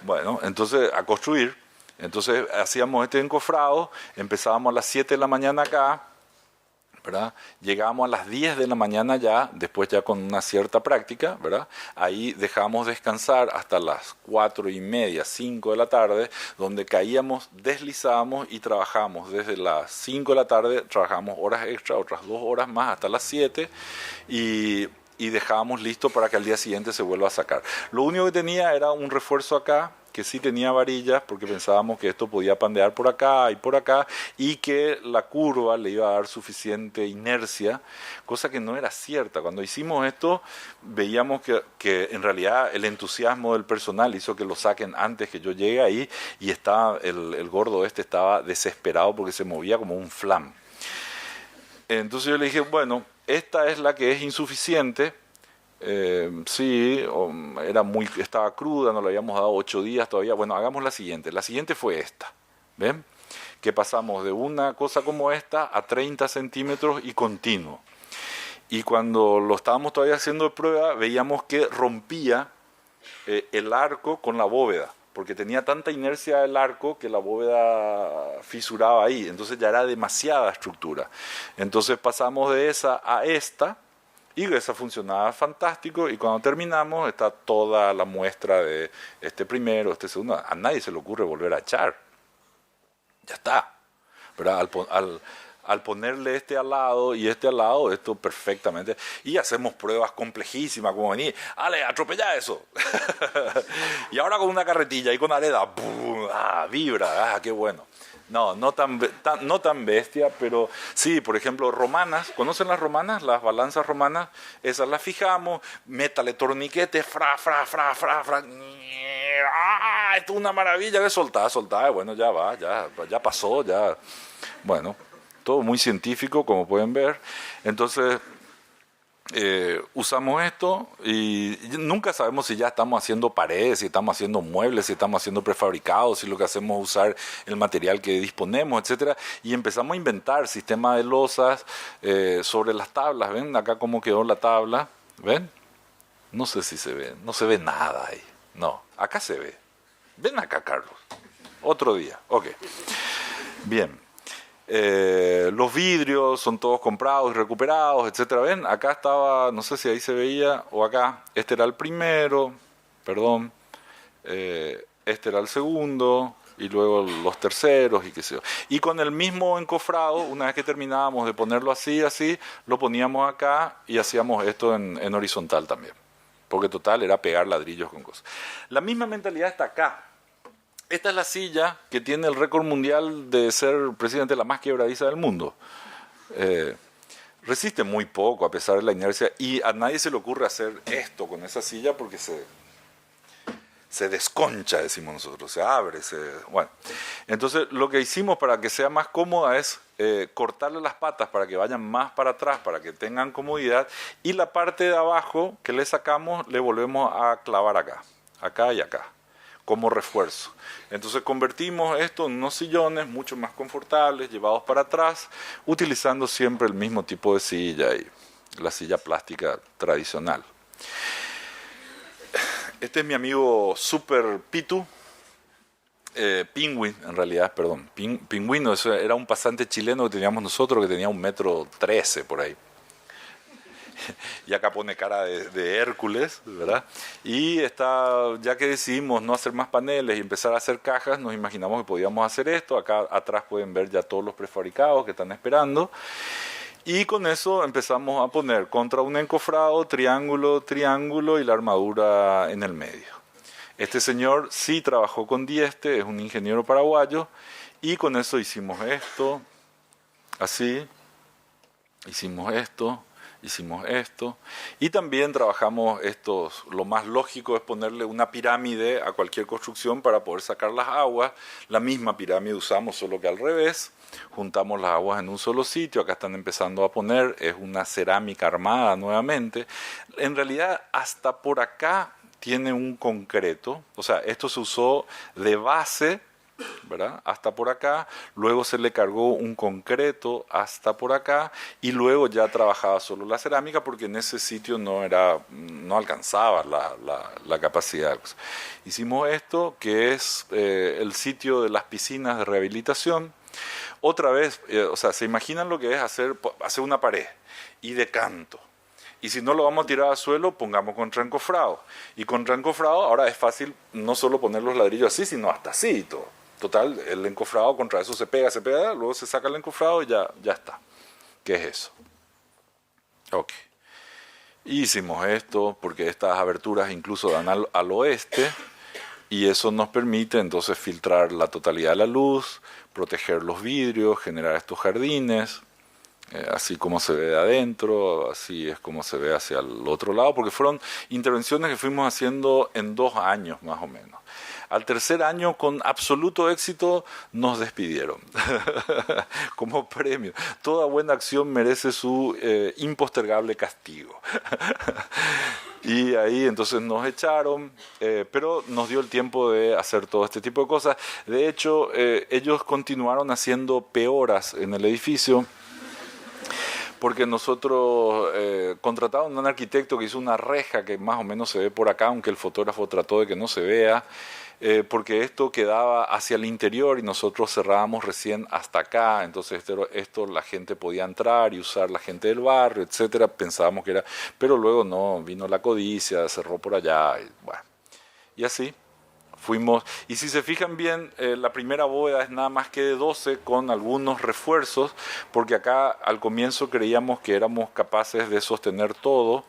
Bueno, entonces a construir. Entonces hacíamos este encofrado, empezábamos a las 7 de la mañana acá, ¿verdad? Llegábamos a las 10 de la mañana ya, después ya con una cierta práctica, ¿verdad? Ahí dejábamos descansar hasta las 4:30, 5 de la tarde, donde caíamos, deslizábamos y trabajábamos desde las 5 de la tarde, trabajábamos horas extra, otras 2 horas más hasta las 7, y dejábamos listo para que al día siguiente se vuelva a sacar. Lo único que tenía era un refuerzo acá, que sí tenía varillas, porque pensábamos que esto podía pandear por acá, y que la curva le iba a dar suficiente inercia, cosa que no era cierta. Cuando hicimos esto, veíamos que en realidad el entusiasmo del personal hizo que lo saquen antes que yo llegue ahí, y el gordo estaba desesperado porque se movía como un flam. Entonces yo le dije, bueno, esta es la que es insuficiente. Sí, estaba cruda, no le habíamos dado 8 días todavía. Bueno, hagamos la siguiente. La siguiente fue esta, ¿ven? Que pasamos de una cosa como esta a 30 centímetros y continuo. Y cuando lo estábamos todavía haciendo de prueba, veíamos que rompía el arco con la bóveda, porque tenía tanta inercia el arco que la bóveda fisuraba ahí. Entonces ya era demasiada estructura. Entonces pasamos de esa a esta, y esa funcionaba fantástico, y cuando terminamos está toda la muestra de este primero, este segundo. A nadie se le ocurre volver a echar. Ya está. ¿Verdad? Al ponerle este al lado y este al lado, esto perfectamente. Y hacemos pruebas complejísimas, como venir, ¡ale, atropella eso! Y ahora con una carretilla y con areda, ¡pum! Vibra, qué bueno. No tan bestia, pero sí, por ejemplo, romanas. ¿Conocen las romanas? Las balanzas romanas, esas las fijamos, métale torniquete, fra. Esto es una maravilla, de soltar, bueno, ya va, ya pasó, ya. Bueno, todo muy científico, como pueden ver. Entonces, usamos esto y nunca sabemos si ya estamos haciendo paredes, si estamos haciendo muebles, si estamos haciendo prefabricados, si lo que hacemos es usar el material que disponemos, etcétera. Y empezamos a inventar sistemas de losas sobre las tablas. ¿Ven acá cómo quedó la tabla? ¿Ven? No sé si se ve, no se ve nada ahí. No, acá se ve. Ven acá, Carlos. Otro día. Ok. Bien. Los vidrios son todos comprados y recuperados, etcétera. Ven, acá estaba, no sé si ahí se veía o acá, este era el primero, perdón, este era el segundo, y luego los terceros, y qué sé yo. Y con el mismo encofrado, una vez que terminábamos de ponerlo así, lo poníamos acá y hacíamos esto en horizontal también. Porque total era pegar ladrillos con cosas. La misma mentalidad está acá. Esta es la silla que tiene el récord mundial de ser presidente la más quebradiza del mundo. Resiste muy poco a pesar de la inercia, y a nadie se le ocurre hacer esto con esa silla porque se desconcha, decimos nosotros, se abre, bueno. Entonces lo que hicimos para que sea más cómoda es cortarle las patas para que vayan más para atrás, para que tengan comodidad, y la parte de abajo que le sacamos le volvemos a clavar acá y acá, como refuerzo. Entonces convertimos esto en unos sillones mucho más confortables, llevados para atrás, utilizando siempre el mismo tipo de silla, y la silla plástica tradicional. Este es mi amigo Super Pitu, Pingüino, en realidad, perdón, Pingüino, eso era un pasante chileno que teníamos nosotros, que tenía 1,13 m por ahí. Y acá pone cara de Hércules, ¿verdad? Y ya que decidimos no hacer más paneles y empezar a hacer cajas, nos imaginamos que podíamos hacer esto. Acá atrás pueden ver ya todos los prefabricados que están esperando. Y con eso empezamos a poner contra un encofrado, triángulo, triángulo, y la armadura en el medio. Este señor sí trabajó con Dieste, es un ingeniero paraguayo, y con eso hicimos esto, así, hicimos esto, y también trabajamos lo más lógico es ponerle una pirámide a cualquier construcción para poder sacar las aguas. La misma pirámide usamos, solo que al revés. Juntamos las aguas en un solo sitio. Acá están empezando a poner, es una cerámica armada nuevamente. En realidad hasta por acá tiene un concreto, o sea, esto se usó de base, ¿verdad?, hasta por acá, luego se le cargó un concreto hasta por acá, y luego ya trabajaba solo la cerámica porque en ese sitio no alcanzaba la capacidad. Hicimos esto, que es el sitio de las piscinas de rehabilitación. Otra vez, o sea, se imaginan lo que es hacer una pared y de canto. Y si no lo vamos a tirar al suelo, pongamos contra encofrado. Y contra encofrado ahora es fácil no solo poner los ladrillos así, sino hasta así y todo. Total, el encofrado contra eso se pega, luego se saca el encofrado y ya está. ¿Qué es eso? Ok. Hicimos esto porque estas aberturas incluso dan al oeste, y eso nos permite entonces filtrar la totalidad de la luz, proteger los vidrios, generar estos jardines. Así como se ve de adentro, así es como se ve hacia el otro lado, porque fueron intervenciones que fuimos haciendo en 2 años más o menos. Al tercer año, con absoluto éxito, nos despidieron como premio. Toda buena acción merece su impostergable castigo. Y ahí entonces nos echaron, pero nos dio el tiempo de hacer todo este tipo de cosas. De hecho, ellos continuaron haciendo peoras en el edificio, porque nosotros contratamos a un arquitecto que hizo una reja que más o menos se ve por acá, aunque el fotógrafo trató de que no se vea, porque esto quedaba hacia el interior y nosotros cerrábamos recién hasta acá. Entonces esto la gente podía entrar y usar, la gente del barrio, etcétera. Pensábamos que era, pero luego no, vino la codicia, cerró por allá, y bueno, y así fuimos. Y si se fijan bien, la primera bóveda es nada más que de 12 con algunos refuerzos, porque acá al comienzo creíamos que éramos capaces de sostener todo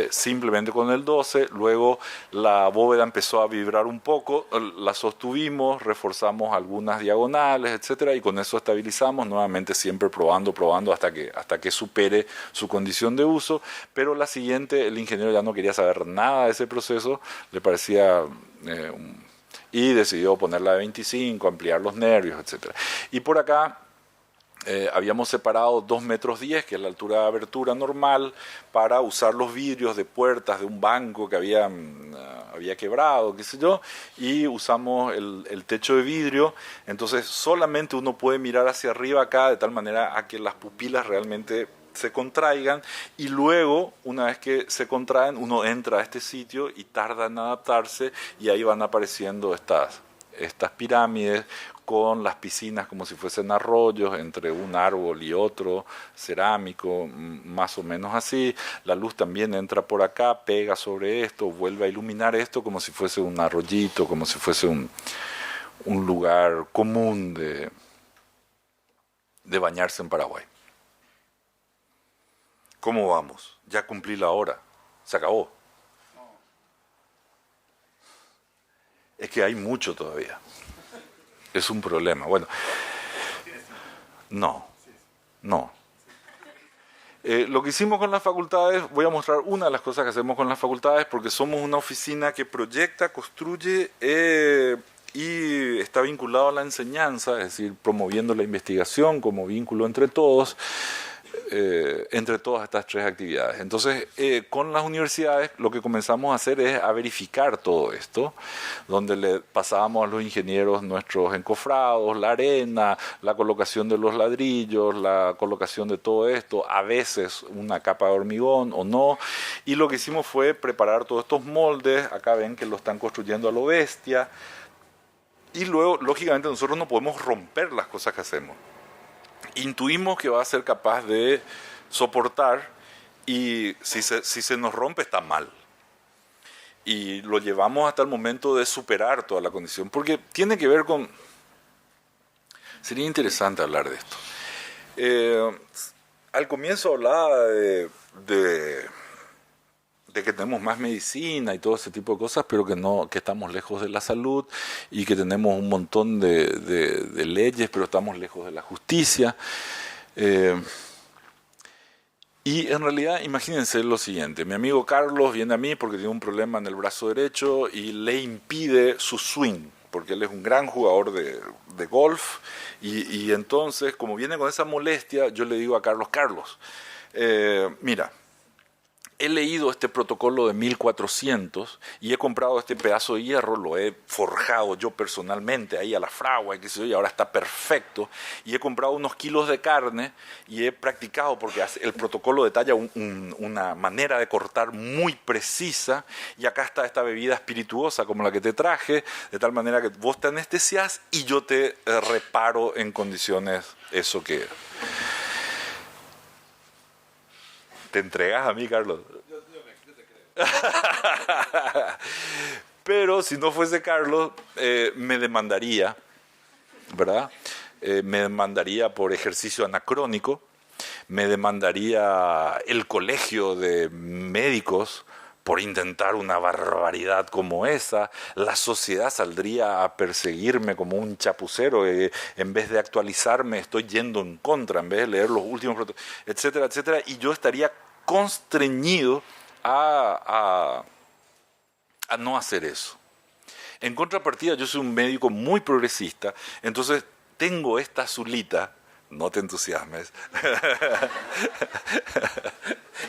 simplemente con el 12. Luego la bóveda empezó a vibrar un poco, la sostuvimos, reforzamos algunas diagonales, etcétera, y con eso estabilizamos, nuevamente siempre probando hasta que supere su condición de uso. Pero la siguiente, el ingeniero ya no quería saber nada de ese proceso, le parecía y decidió ponerla de 25, ampliar los nervios, etcétera. Y por acá habíamos separado 2,10 metros, que es la altura de abertura normal, para usar los vidrios de puertas de un banco que había quebrado, qué sé yo, y usamos el techo de vidrio. Entonces solamente uno puede mirar hacia arriba acá, de tal manera a que las pupilas realmente se contraigan, y luego, una vez que se contraen, uno entra a este sitio y tarda en adaptarse, y ahí van apareciendo estas pirámides con las piscinas como si fuesen arroyos entre un árbol y otro, cerámico, más o menos así. La luz también entra por acá, pega sobre esto, vuelve a iluminar esto como si fuese un arroyito, como si fuese un lugar común de bañarse en Paraguay. ¿Cómo vamos? Ya cumplí la hora. Se acabó. Es que hay mucho todavía. Es un problema. Bueno, no. Lo que hicimos con las facultades, voy a mostrar una de las cosas que hacemos con las facultades, porque somos una oficina que proyecta, construye y está vinculado a la enseñanza, es decir, promoviendo la investigación como vínculo entre todos. Entre todas estas tres actividades. Entonces, con las universidades lo que comenzamos a hacer es a verificar todo esto, donde le pasábamos a los ingenieros nuestros encofrados, la arena, la colocación de los ladrillos, la colocación de todo esto, a veces una capa de hormigón o no, y lo que hicimos fue preparar todos estos moldes. Acá ven que lo están construyendo a lo bestia, y luego, lógicamente, nosotros no podemos romper las cosas que hacemos. Intuimos que va a ser capaz de soportar, y si se nos rompe está mal. Y lo llevamos hasta el momento de superar toda la condición, porque tiene que ver con... Sería interesante hablar de esto. Al comienzo hablaba de que tenemos más medicina y todo ese tipo de cosas, pero que estamos lejos de la salud y que tenemos un montón de leyes, pero estamos lejos de la justicia. Y en realidad, imagínense lo siguiente: mi amigo Carlos viene a mí porque tiene un problema en el brazo derecho y le impide su swing, porque él es un gran jugador de golf, y entonces, como viene con esa molestia, yo le digo a Carlos, mira, he leído este protocolo de 1400 y he comprado este pedazo de hierro, lo he forjado yo personalmente ahí a la fragua, y ahora está perfecto. Y he comprado unos kilos de carne y he practicado, porque el protocolo detalla una manera de cortar muy precisa. Y acá está esta bebida espirituosa como la que te traje, de tal manera que vos te anestesiás y yo te reparo en condiciones eso que... ¿Te entregas a mí, Carlos? Yo te creo. Pero si no fuese Carlos, me demandaría, ¿verdad? Me demandaría por ejercicio anacrónico, me demandaría el colegio de médicos por intentar una barbaridad como esa. La sociedad saldría a perseguirme como un chapucero. En vez de actualizarme, estoy yendo en contra, en vez de leer los últimos protocolos, etcétera, etcétera. Y yo estaría constreñido a no hacer eso. En contrapartida, yo soy un médico muy progresista, entonces tengo esta azulita, no te entusiasmes,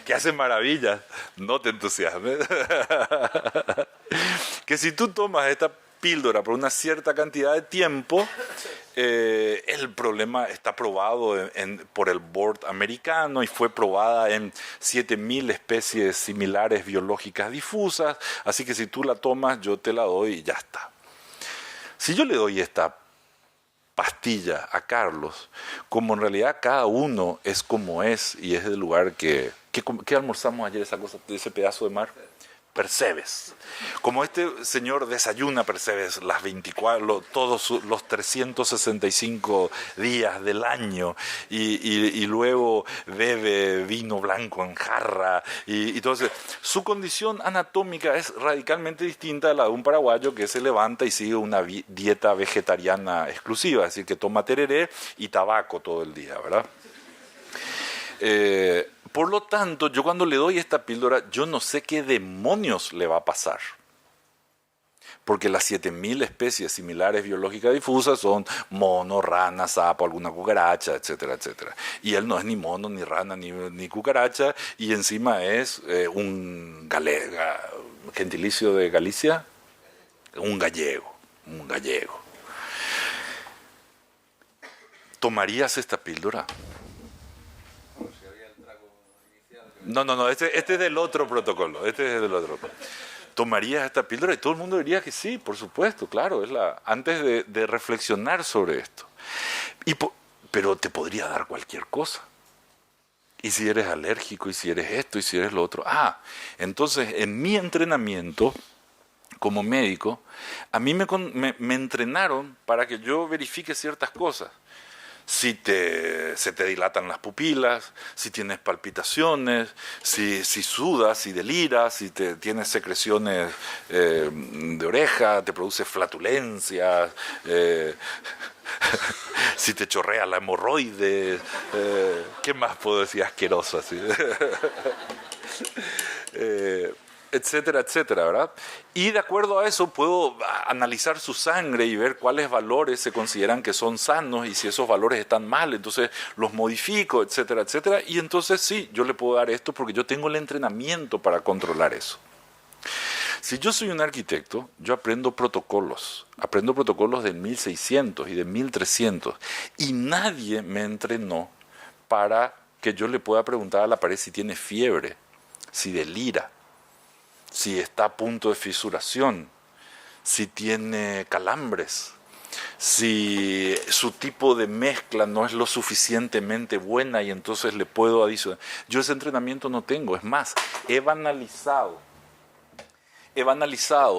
que hace maravillas, no te entusiasmes, que si tú tomas esta píldora por una cierta cantidad de tiempo, el problema está probado por el Board americano y fue probada en 7.000 especies similares biológicas difusas, así que si tú la tomas, yo te la doy y ya está. Si yo le doy esta pastilla a Carlos, como en realidad cada uno es como es y es del lugar que almorzamos ayer, esa cosa, ese pedazo de mar, Percebes. Como este señor desayuna Percebes las 24, todos los 365 días del año y luego bebe vino blanco en jarra y entonces su condición anatómica es radicalmente distinta a la de un paraguayo que se levanta y sigue una dieta vegetariana exclusiva, es decir, que toma tereré y tabaco todo el día, ¿verdad? Por lo tanto, yo cuando le doy esta píldora, yo no sé qué demonios le va a pasar. Porque las 7.000 especies similares biológicas difusas son mono, rana, sapo, alguna cucaracha, etcétera, etcétera. Y él no es ni mono, ni rana, ni cucaracha, y encima es un gentilicio de Galicia, un gallego. ¿Tomarías esta píldora? No, este es del otro protocolo. ¿Tomarías esta píldora? Y todo el mundo diría que sí, por supuesto, claro, antes de reflexionar sobre esto. Pero te podría dar cualquier cosa. Y si eres alérgico, y si eres esto, y si eres lo otro. Entonces en mi entrenamiento como médico, a mí me entrenaron para que yo verifique ciertas cosas. Si se te dilatan las pupilas, si tienes palpitaciones, si sudas, si deliras, si tienes secreciones de oreja, te produce flatulencias, si te chorrea la hemorroide, ¿qué más puedo decir asqueroso así? Etcétera, etcétera, ¿verdad? Y de acuerdo a eso puedo analizar su sangre y ver cuáles valores se consideran que son sanos y si esos valores están mal, entonces los modifico, etcétera, etcétera. Y entonces sí, yo le puedo dar esto porque yo tengo el entrenamiento para controlar eso. Si yo soy un arquitecto, yo aprendo protocolos del 1600 y de 1300 y nadie me entrenó para que yo le pueda preguntar a la pared si tiene fiebre, si delira, si está a punto de fisuración, si tiene calambres, si su tipo de mezcla no es lo suficientemente buena y entonces le puedo adicionar. Yo ese entrenamiento no tengo, es más, he banalizado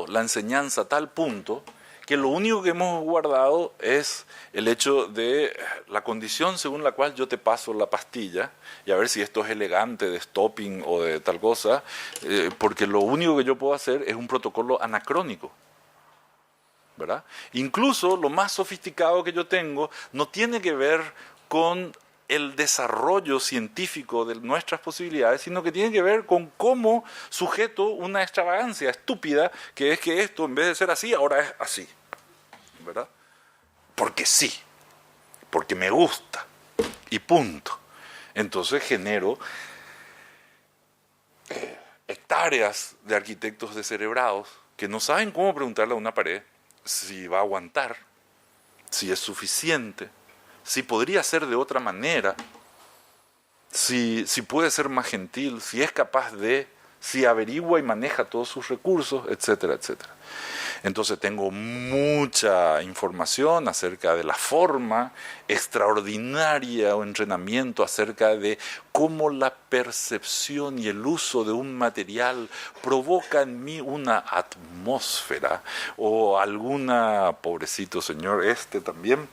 la enseñanza a tal punto que lo único que hemos guardado es el hecho de la condición según la cual yo te paso la pastilla y a ver si esto es elegante de stopping o de tal cosa, porque lo único que yo puedo hacer es un protocolo anacrónico, ¿verdad? Incluso lo más sofisticado que yo tengo no tiene que ver con el desarrollo científico de nuestras posibilidades, sino que tiene que ver con cómo sujeto una extravagancia estúpida, que es que esto en vez de ser así, ahora es así, ¿verdad? Porque sí, porque me gusta, y punto. Entonces genero hectáreas de arquitectos descerebrados que no saben cómo preguntarle a una pared si va a aguantar, si es suficiente, si podría ser de otra manera, si puede ser más gentil, si es capaz de, si averigua y maneja todos sus recursos, etcétera, etcétera. Entonces tengo mucha información acerca de la forma, extraordinaria o entrenamiento acerca de cómo la percepción y el uso de un material provoca en mí una atmósfera o alguna, pobrecito señor también,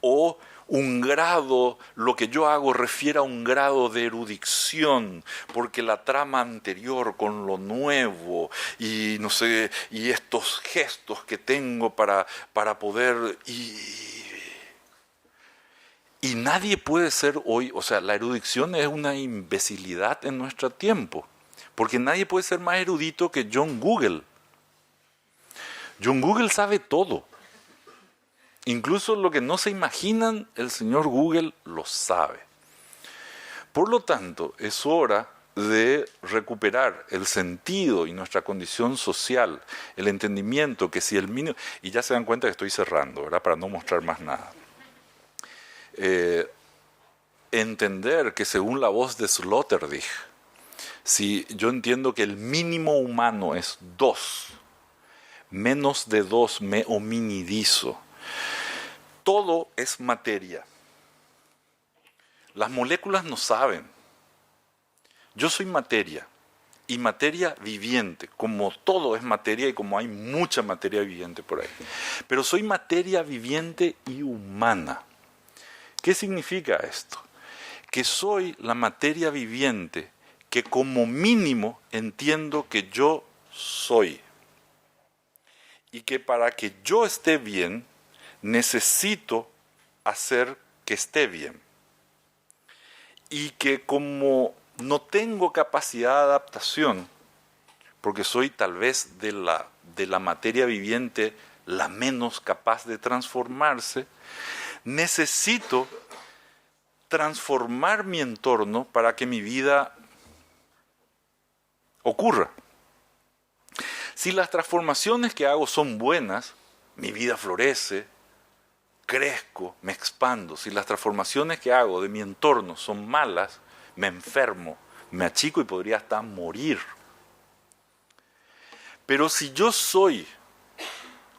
o un grado, lo que yo hago refiere a un grado de erudición, porque la trama anterior con lo nuevo y no sé, y estos gestos que tengo para poder y nadie puede ser hoy, o sea, la erudición es una imbecilidad en nuestro tiempo, porque nadie puede ser más erudito que John Google. John Google sabe todo. Incluso lo que no se imaginan, el señor Google lo sabe. Por lo tanto, es hora de recuperar el sentido y nuestra condición social, el entendimiento que si el mínimo... Y ya se dan cuenta que estoy cerrando, ¿verdad? Para no mostrar más nada. Entender que según la voz de Sloterdijk, si yo entiendo que el mínimo humano es 2, menos de 2 me hominidizo. Todo es materia. Las moléculas no saben. Yo soy materia, y materia viviente, como todo es materia y como hay mucha materia viviente por ahí. Pero soy materia viviente y humana. ¿Qué significa esto? Que soy la materia viviente que como mínimo entiendo que yo soy. Y que para que yo esté bien, necesito hacer que esté bien. Y que como no tengo capacidad de adaptación, porque soy tal vez de la materia viviente la menos capaz de transformarse, necesito transformar mi entorno para que mi vida ocurra. Si las transformaciones que hago son buenas, mi vida florece, crezco, me expando. Si las transformaciones que hago de mi entorno son malas, me enfermo, me achico y podría hasta morir. Pero si yo soy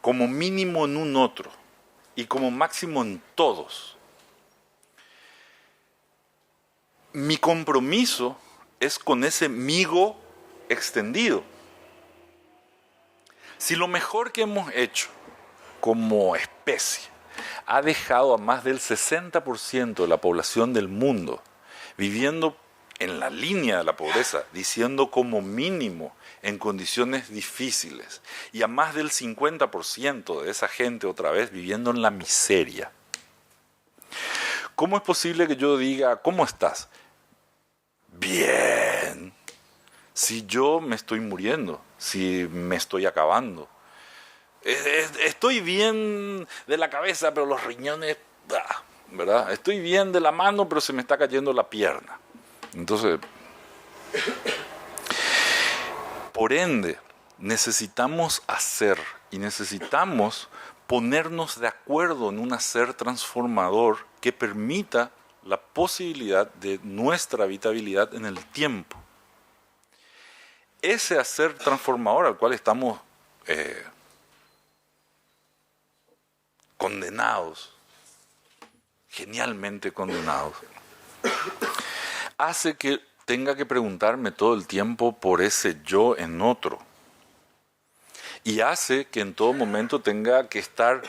como mínimo en un otro y como máximo en todos, mi compromiso es con ese migo extendido. Si lo mejor que hemos hecho como especie ha dejado a más del 60% de la población del mundo viviendo en la línea de la pobreza, diciendo como mínimo en condiciones difíciles, y a más del 50% de esa gente otra vez viviendo en la miseria, ¿cómo es posible que yo diga, ¿cómo estás? Bien. Si yo me estoy muriendo, si me estoy acabando. Estoy bien de la cabeza, pero los riñones, ¿verdad? Estoy bien de la mano, pero se me está cayendo la pierna. Entonces, por ende, necesitamos hacer y necesitamos ponernos de acuerdo en un hacer transformador que permita la posibilidad de nuestra habitabilidad en el tiempo. Ese hacer transformador al cual estamos condenados, genialmente condenados, hace que tenga que preguntarme todo el tiempo por ese yo en otro. Y hace que en todo momento tenga que estar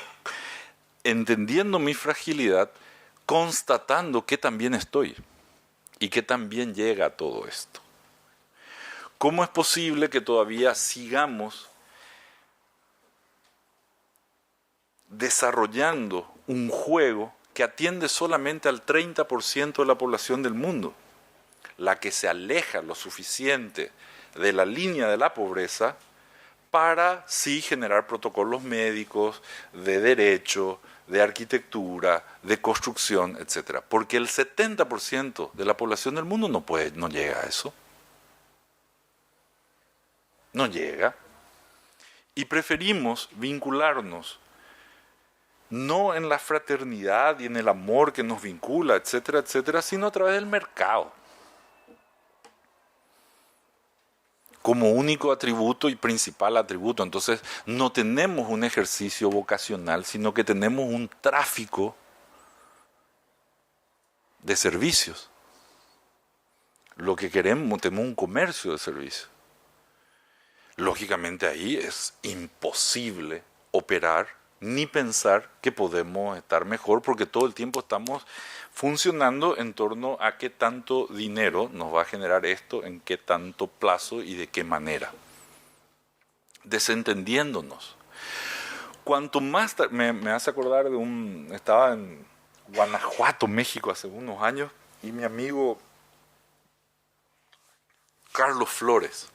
entendiendo mi fragilidad, constatando que también estoy y que también llega a todo esto. ¿Cómo es posible que todavía sigamos desarrollando un juego que atiende solamente al 30% de la población del mundo? La que se aleja lo suficiente de la línea de la pobreza para sí generar protocolos médicos, de derecho, de arquitectura, de construcción, etc. Porque el 70% de la población del mundo no llega a eso. No llega. Y preferimos vincularnos no en la fraternidad y en el amor que nos vincula, etcétera, etcétera, sino a través del mercado. Como único atributo y principal atributo. Entonces no tenemos un ejercicio vocacional, sino que tenemos un tráfico de servicios. Lo que queremos, tenemos un comercio de servicios. Lógicamente ahí es imposible operar ni pensar que podemos estar mejor, porque todo el tiempo estamos funcionando en torno a qué tanto dinero nos va a generar esto, en qué tanto plazo y de qué manera. Desentendiéndonos. Cuanto más me hace acordar de estaba en Guanajuato, México, hace unos años, y mi amigo Carlos Flores,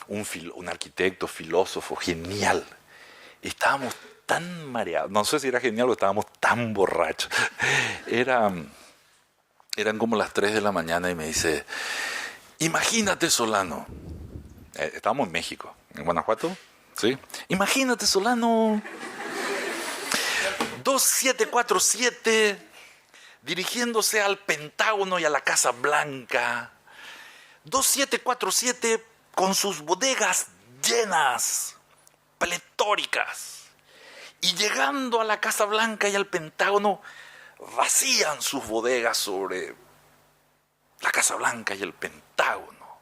un arquitecto, filósofo, genial. Estábamos tan mareados, no sé si era genial o estábamos tan borrachos. Eran como las 3 de la mañana y me dice, imagínate, Solano. Estábamos en México, en Guanajuato, ¿sí? Imagínate, Solano, 2747 dirigiéndose al Pentágono y a la Casa Blanca. 2747 con sus bodegas llenas, pletóricas. Y llegando a la Casa Blanca y al Pentágono, vacían sus bodegas sobre la Casa Blanca y el Pentágono.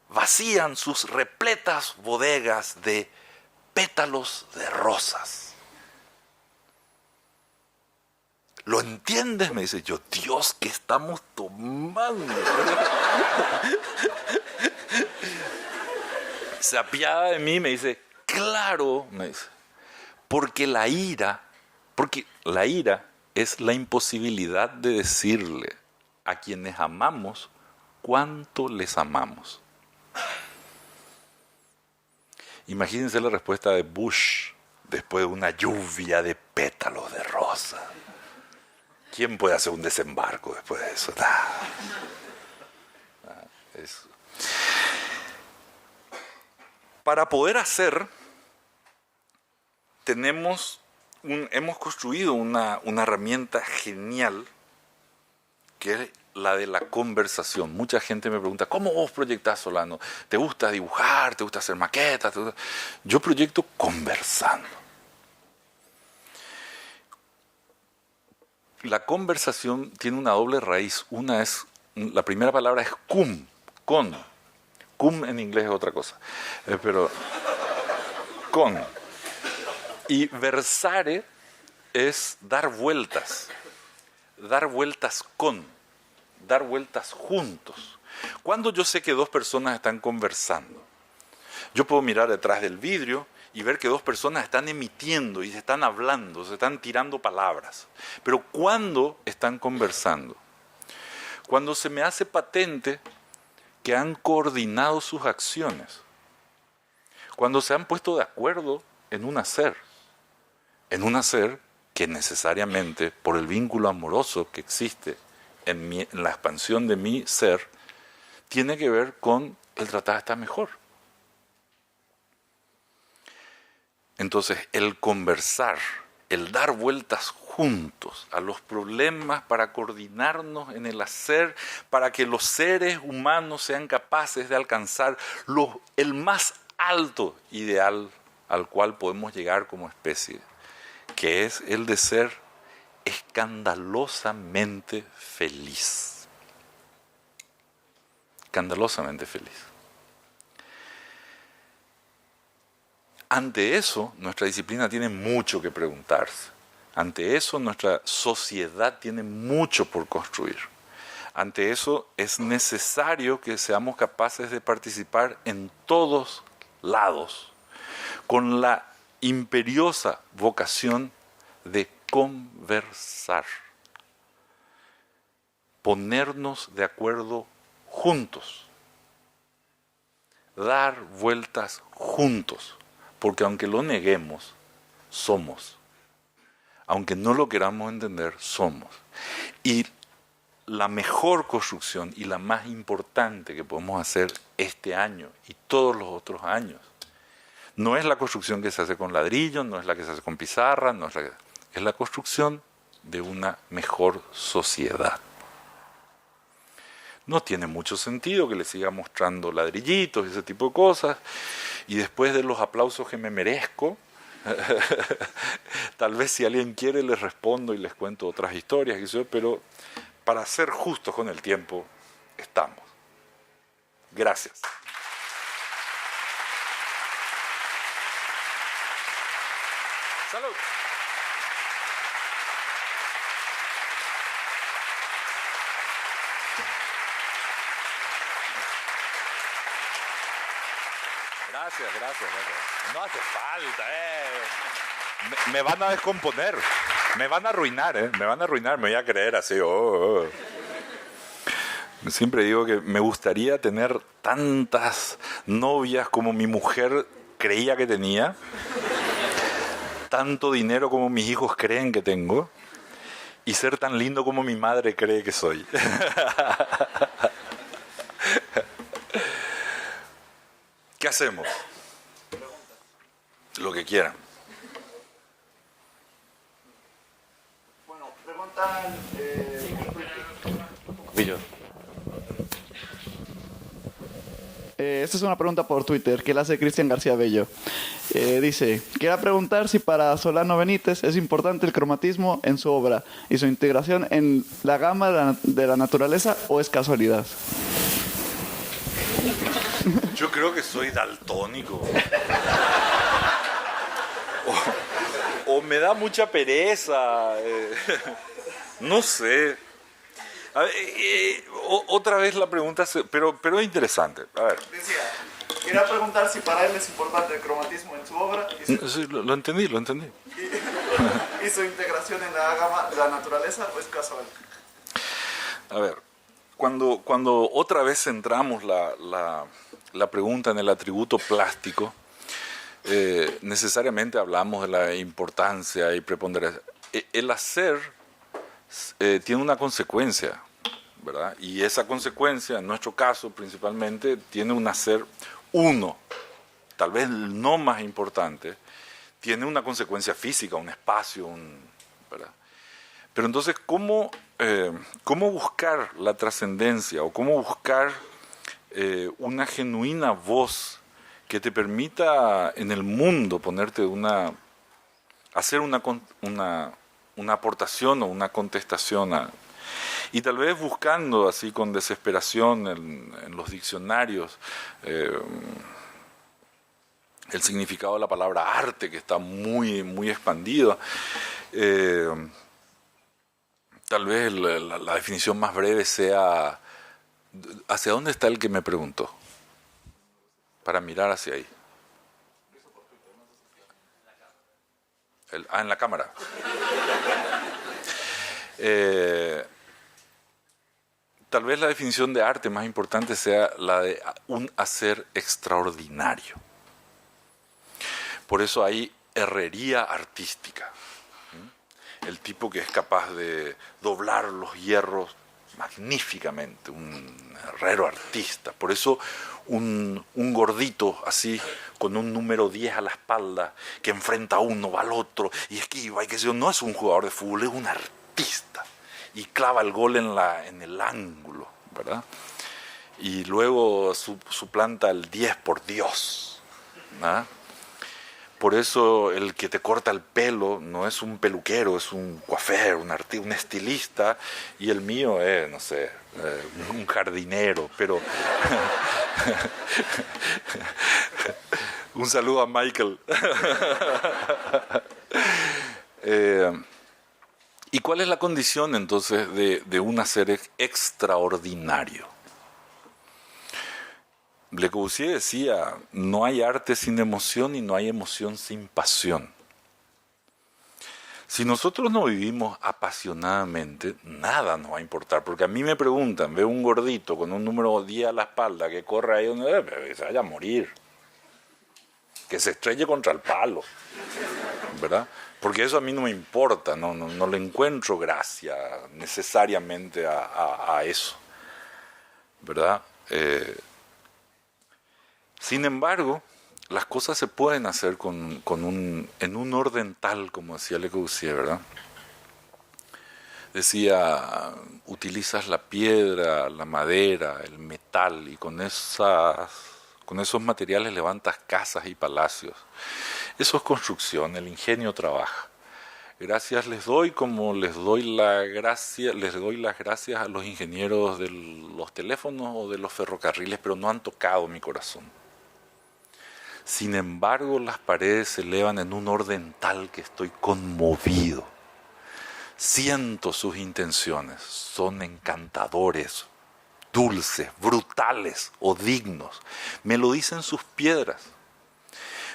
Vacían sus repletas bodegas de pétalos de rosas. ¿Lo entiendes? Me dice yo, Dios, ¿qué estamos tomando? Se apiada de mí y me dice, claro, me dice, porque la ira es la imposibilidad de decirle a quienes amamos cuánto les amamos. Imagínense la respuesta de Bush después de una lluvia de pétalos de rosa. ¿Quién puede hacer un desembarco después de eso? Eso. Para poder hacer, hemos construido una herramienta genial que la de la conversación. Mucha gente me pregunta, ¿cómo vos proyectás, Solano? ¿Te gusta dibujar? ¿Te gusta hacer maquetas? Yo proyecto conversando. La conversación tiene una doble raíz. La primera palabra es cum, con. Cum en inglés es otra cosa, pero con. Y versare es dar vueltas con, dar vueltas juntos. Cuando yo sé que dos personas están conversando, yo puedo mirar detrás del vidrio y ver que dos personas están emitiendo y se están hablando, se están tirando palabras. Pero cuando están conversando, cuando se me hace patente que han coordinado sus acciones, cuando se han puesto de acuerdo en un hacer que necesariamente, por el vínculo amoroso que existe en la expansión de mi ser, tiene que ver con el tratar de estar mejor. Entonces, el conversar, el dar vueltas juntos a los problemas para coordinarnos en el hacer, para que los seres humanos sean capaces de alcanzar el más alto ideal al cual podemos llegar como especie, que es el de ser escandalosamente feliz. Escandalosamente feliz. Ante eso, nuestra disciplina tiene mucho que preguntarse. Ante eso, nuestra sociedad tiene mucho por construir. Ante eso, es necesario que seamos capaces de participar en todos lados, con la imperiosa vocación de conversar, ponernos de acuerdo juntos, dar vueltas juntos, porque aunque lo neguemos, somos. Aunque no lo queramos entender, somos. Y la mejor construcción y la más importante que podemos hacer este año y todos los otros años, no es la construcción que se hace con ladrillo, no es la que se hace con pizarra, es la construcción de una mejor sociedad. No tiene mucho sentido que le siga mostrando ladrillitos y ese tipo de cosas, y después de los aplausos que me merezco, tal vez si alguien quiere les respondo y les cuento otras historias, pero para ser justos con el tiempo, estamos. Gracias. ¡Salud! Gracias. No hace falta, Me van a descomponer, me van a arruinar, me voy a creer así, Siempre digo que me gustaría tener tantas novias como mi mujer creía que tenía, tanto dinero como mis hijos creen que tengo, y ser tan lindo como mi madre cree que soy. ¿Qué hacemos? Lo que quieran. Bueno, preguntan... esta es una pregunta por Twitter que la hace Cristian García Bello. Dice, quería preguntar si para Solano Benítez es importante el cromatismo en su obra y su integración en la gama de la naturaleza, o es casualidad. Yo creo que soy daltónico. O me da mucha pereza. No sé. A ver, otra vez la pregunta, pero es interesante. A ver. Decía, quería preguntar si para él es importante el cromatismo en su obra y Sí, lo entendí. y su integración en la gama de la naturaleza, o es casual. A ver, cuando otra vez centramos la pregunta en el atributo plástico, necesariamente hablamos de la importancia y preponderancia. El hacer tiene una consecuencia, ¿verdad? Y esa consecuencia, en nuestro caso principalmente, tiene un hacer uno, tal vez el no más importante, tiene una consecuencia física, un espacio, ¿verdad? Pero entonces, ¿cómo buscar la trascendencia o cómo buscar una genuina voz que te permita en el mundo hacer una aportación o una contestación y tal vez buscando así con desesperación en los diccionarios el significado de la palabra arte, que está muy, muy expandido. Tal vez la definición más breve sea: ¿hacia dónde está el que me preguntó? Para mirar hacia ahí. En la cámara. Tal vez la definición de arte más importante sea la de un hacer extraordinario. Por eso hay herrería artística. El tipo que es capaz de doblar los hierros magníficamente, un herrero artista. Por eso un gordito así, con un número 10 a la espalda, que enfrenta a uno, va al otro, y esquiva, y que no es un jugador de fútbol, es un artista. Y clava el gol en el ángulo, ¿verdad? Y luego suplanta el 10 por Dios, ¿verdad? Por eso el que te corta el pelo no es un peluquero, es un coiffeur, un estilista, y el mío es, no sé, un jardinero, pero... Un saludo a Michael. ¿Y cuál es la condición entonces de un hacer extraordinario? Le Corbusier decía: no hay arte sin emoción y no hay emoción sin pasión. Si nosotros no vivimos apasionadamente, nada nos va a importar. Porque a mí me preguntan, veo un gordito con un número 10 a la espalda que corre ahí donde se vaya a morir. Que se estrelle contra el palo, ¿verdad? Porque eso a mí no me importa, no le encuentro gracia necesariamente a eso, ¿verdad? Sin embargo, las cosas se pueden hacer en un orden tal, como decía Le Corbusier, ¿verdad? Decía: utilizas la piedra, la madera, el metal, y con esos materiales levantas casas y palacios. Eso es construcción, el ingenio trabaja. Gracias les doy, como les doy las gracias a los ingenieros de los teléfonos o de los ferrocarriles, pero no han tocado mi corazón. Sin embargo, las paredes se elevan en un orden tal que estoy conmovido. Siento sus intenciones, son encantadores, dulces, brutales o dignos. Me lo dicen sus piedras.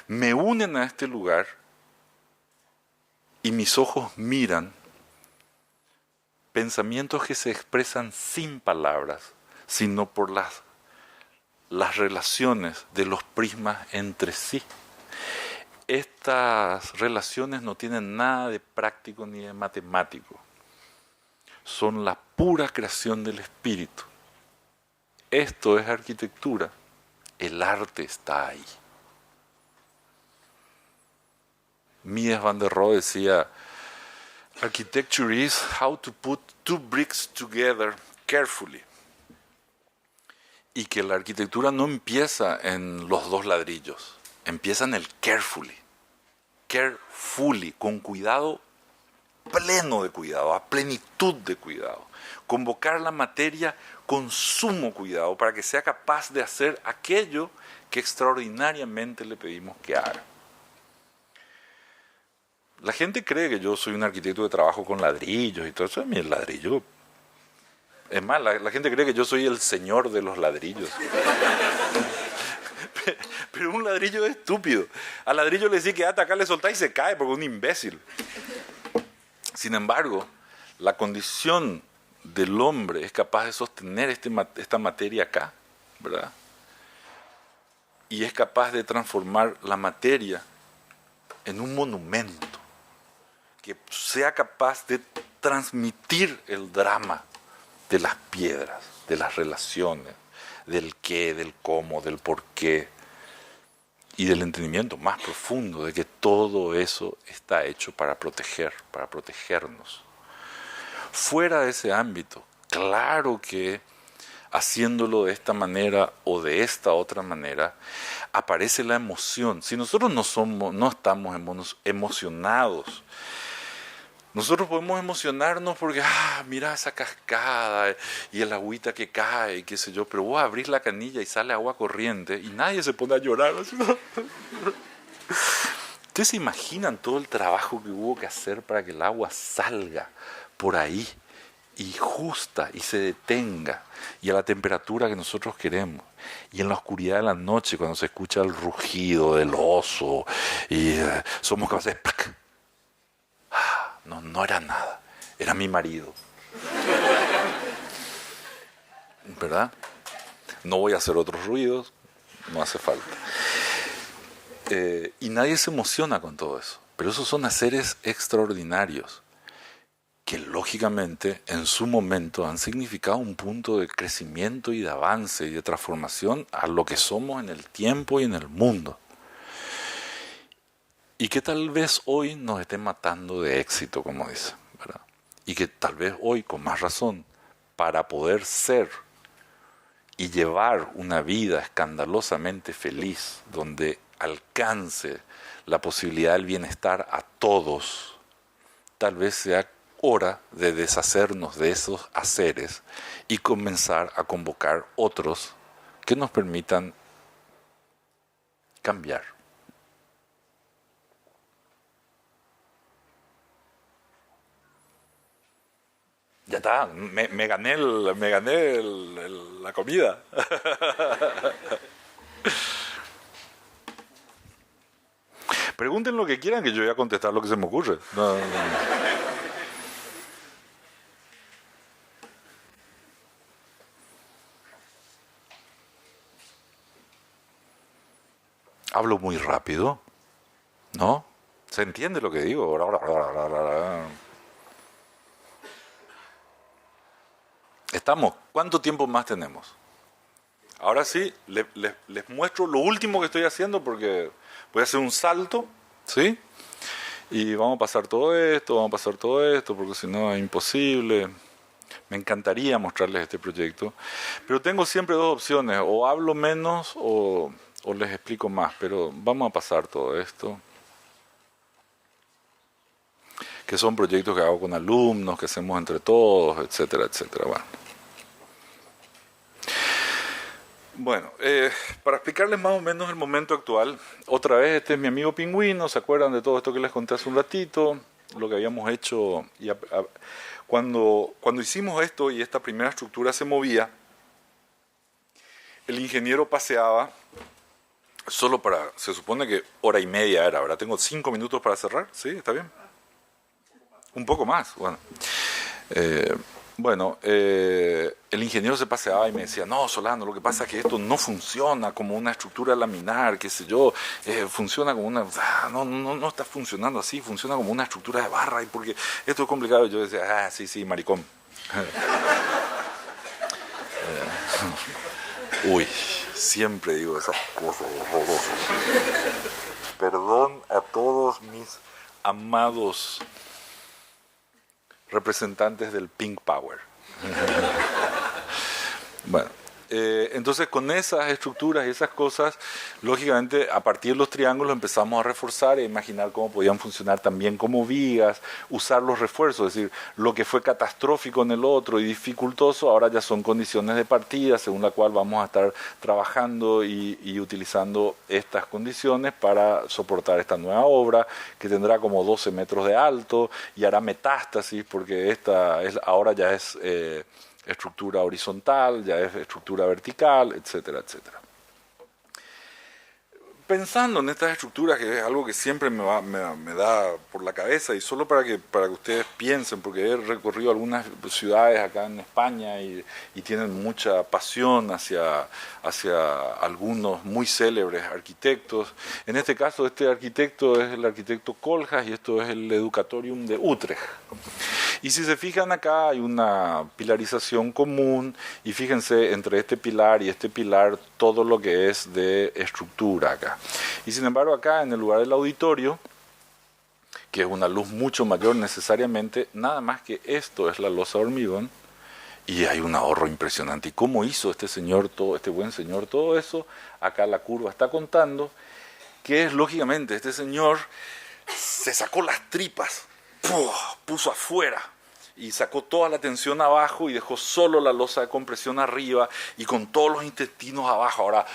Me unen a este lugar y mis ojos miran pensamientos que se expresan sin palabras, sino por las relaciones de los prismas entre sí. Estas relaciones no tienen nada de práctico ni de matemático. Son la pura creación del espíritu. Esto es arquitectura. El arte está ahí. Mies van der Rohe decía: architecture is how to put two bricks together carefully. Y que la arquitectura no empieza en los dos ladrillos, empieza en el carefully. Carefully, con cuidado, pleno de cuidado, a plenitud de cuidado. Convocar la materia con sumo cuidado para que sea capaz de hacer aquello que extraordinariamente le pedimos que haga. La gente cree que yo soy un arquitecto que trabajo con ladrillos y todo eso. A mí el ladrillo... Es más, la gente cree que yo soy el señor de los ladrillos. Pero un ladrillo es estúpido. Al ladrillo le decís que acá le soltá y se cae porque es un imbécil. Sin embargo, la condición del hombre es capaz de sostener esta materia acá, ¿verdad? Y es capaz de transformar la materia en un monumento que sea capaz de transmitir el drama de las piedras, de las relaciones, del qué, del cómo, del por qué, y del entendimiento más profundo de que todo eso está hecho para protegernos. Fuera de ese ámbito, claro que haciéndolo de esta manera o de esta otra manera, aparece la emoción. Si nosotros no estamos emocionados, nosotros podemos emocionarnos porque, mira esa cascada y el agüita que cae, qué sé yo, pero vos abrís la canilla y sale agua corriente y nadie se pone a llorar. ¿Ustedes se imaginan todo el trabajo que hubo que hacer para que el agua salga por ahí y justa y se detenga y a la temperatura que nosotros queremos? Y en la oscuridad de la noche, cuando se escucha el rugido del oso y somos capaces de... ¡plac! No era nada, era mi marido. ¿Verdad? No voy a hacer otros ruidos, no hace falta. Y nadie se emociona con todo eso. Pero esos son seres extraordinarios que lógicamente en su momento han significado un punto de crecimiento y de avance y de transformación a lo que somos en el tiempo y en el mundo. Y que tal vez hoy nos esté matando de éxito, como dice, ¿verdad? Y que tal vez hoy, con más razón, para poder ser y llevar una vida escandalosamente feliz, donde alcance la posibilidad del bienestar a todos, tal vez sea hora de deshacernos de esos haceres y comenzar a convocar otros que nos permitan cambiar. Ya está, me gané la comida. Pregunten lo que quieran que yo voy a contestar lo que se me ocurre. No. Hablo muy rápido, ¿no? ¿Se entiende lo que digo? Estamos, ¿cuánto tiempo más tenemos? Ahora sí, les muestro lo último que estoy haciendo porque voy a hacer un salto, ¿sí? Y vamos a pasar todo esto, porque si no es imposible. Me encantaría mostrarles este proyecto, pero tengo siempre dos opciones, o hablo menos o les explico más, pero vamos a pasar todo esto. Que son proyectos que hago con alumnos, que hacemos entre todos, etcétera, etcétera. Bueno, para explicarles más o menos el momento actual, otra vez este es mi amigo Pingüino, ¿se acuerdan de todo esto que les conté hace un ratito? Lo que habíamos hecho, y cuando hicimos esto y esta primera estructura se movía, el ingeniero paseaba, se supone que hora y media era, ¿verdad? Tengo 5 minutos para cerrar, ¿sí? ¿Está bien? Un poco más, bueno. El ingeniero se paseaba y me decía, no, Solano, lo que pasa es que esto no funciona como una estructura laminar, qué sé yo, funciona como una... No está funcionando así, funciona como una estructura de barra, y porque esto es complicado. Y yo decía, sí, maricón. Uy, siempre digo esas cosas horrorosas. Perdón a todos mis amados representantes del Pink Power. Bueno, entonces con esas estructuras y esas cosas, lógicamente a partir de los triángulos empezamos a reforzar e imaginar cómo podían funcionar también como vigas, usar los refuerzos, es decir, lo que fue catastrófico en el otro y dificultoso, ahora ya son condiciones de partida según la cual vamos a estar trabajando y utilizando estas condiciones para soportar esta nueva obra que tendrá como 12 metros de alto y hará metástasis porque ahora ya es... estructura horizontal, ya es estructura vertical, etcétera, etcétera. Pensando en estas estructuras, que es algo que siempre me da por la cabeza, y solo para que ustedes piensen, porque he recorrido algunas ciudades acá en España y tienen mucha pasión hacia algunos muy célebres arquitectos. En este caso, este arquitecto es el arquitecto Koolhaas y esto es el Educatorium de Utrecht. Y si se fijan acá hay una pilarización común y fíjense entre este pilar y este pilar todo lo que es de estructura acá. Y sin embargo acá en el lugar del auditorio, que es una luz mucho mayor necesariamente, nada más que esto es la losa de hormigón, y hay un ahorro impresionante. ¿Y cómo hizo este señor, este buen señor, todo eso? Acá la curva está contando que es, lógicamente, este señor se sacó las tripas, puso afuera y sacó toda la tensión abajo y dejó solo la losa de compresión arriba y con todos los intestinos abajo. Ahora,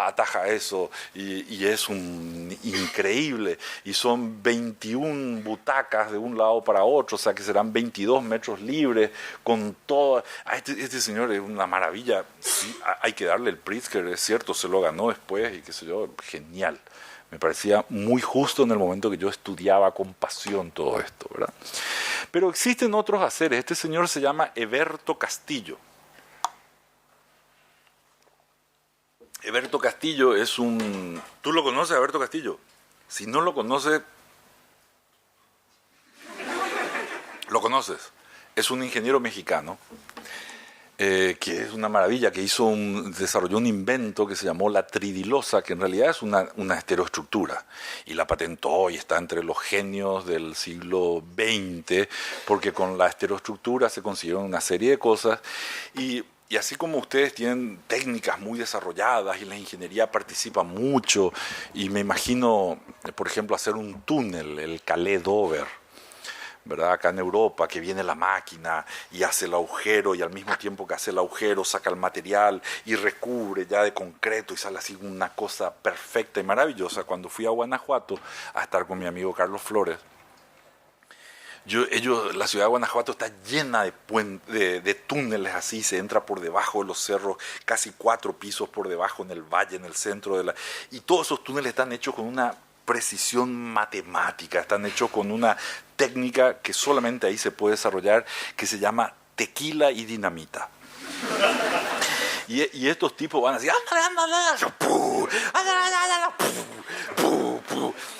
ataja eso y es increíble. Y son 21 butacas de un lado para otro, o sea que serán 22 metros libres con todo. Este señor es una maravilla. Sí, hay que darle el Pritzker, es cierto, se lo ganó después y qué sé yo, genial. Me parecía muy justo en el momento que yo estudiaba con pasión todo esto, ¿verdad? Pero existen otros haceres. Este señor se llama Heberto Castillo. Heberto Castillo es un... ¿Tú lo conoces, Heberto Castillo? Si no lo conoces, lo conoces. Es un ingeniero mexicano que es una maravilla, que desarrolló un invento que se llamó la tridilosa, que en realidad es una estereoestructura, y la patentó y está entre los genios del siglo XX, porque con la estereoestructura se consiguieron una serie de cosas, y así como ustedes tienen técnicas muy desarrolladas y la ingeniería participa mucho, y me imagino, por ejemplo, hacer un túnel, el Calais-Dover, ¿verdad? Acá en Europa, que viene la máquina y hace el agujero y al mismo tiempo que hace el agujero saca el material y recubre ya de concreto y sale así una cosa perfecta y maravillosa. Cuando fui a Guanajuato a estar con mi amigo Carlos Flores, la ciudad de Guanajuato está llena de túneles así, se entra por debajo de los cerros, casi 4 pisos por debajo en el valle, en el centro y todos esos túneles están hechos con una precisión matemática, están hechos con una técnica que solamente ahí se puede desarrollar, que se llama tequila y dinamita. Y estos tipos van así,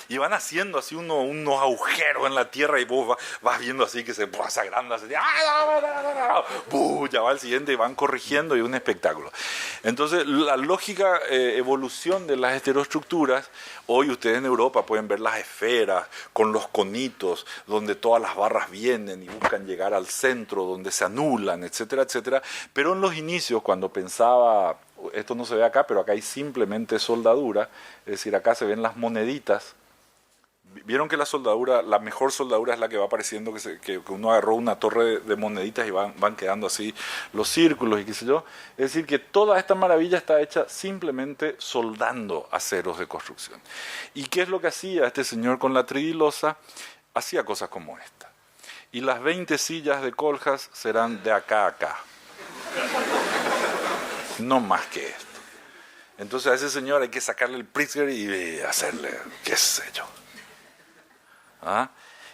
y van haciendo así unos agujeros en la tierra y vos vas viendo así que se agranda, así, ya va el siguiente y van corrigiendo y un espectáculo. Entonces la lógica evolución de las estereoestructuras, hoy ustedes en Europa pueden ver las esferas con los conitos donde todas las barras vienen y buscan llegar al centro donde se anulan, etcétera, etcétera, pero en los inicios cuando pensaba, esto no se ve acá, pero acá hay simplemente soldadura, es decir, acá se ven las moneditas. Vieron que la mejor soldadura es la que va apareciendo, que uno agarró una torre de moneditas y van quedando así los círculos y qué sé yo. Es decir, que toda esta maravilla está hecha simplemente soldando aceros de construcción. ¿Y qué es lo que hacía este señor con la tridilosa? Hacía cosas como esta. Y las 20 sillas de Coljas serán de acá a acá. No más que esto. Entonces a ese señor hay que sacarle el Pritzker y hacerle, qué sé yo. ¿Ah?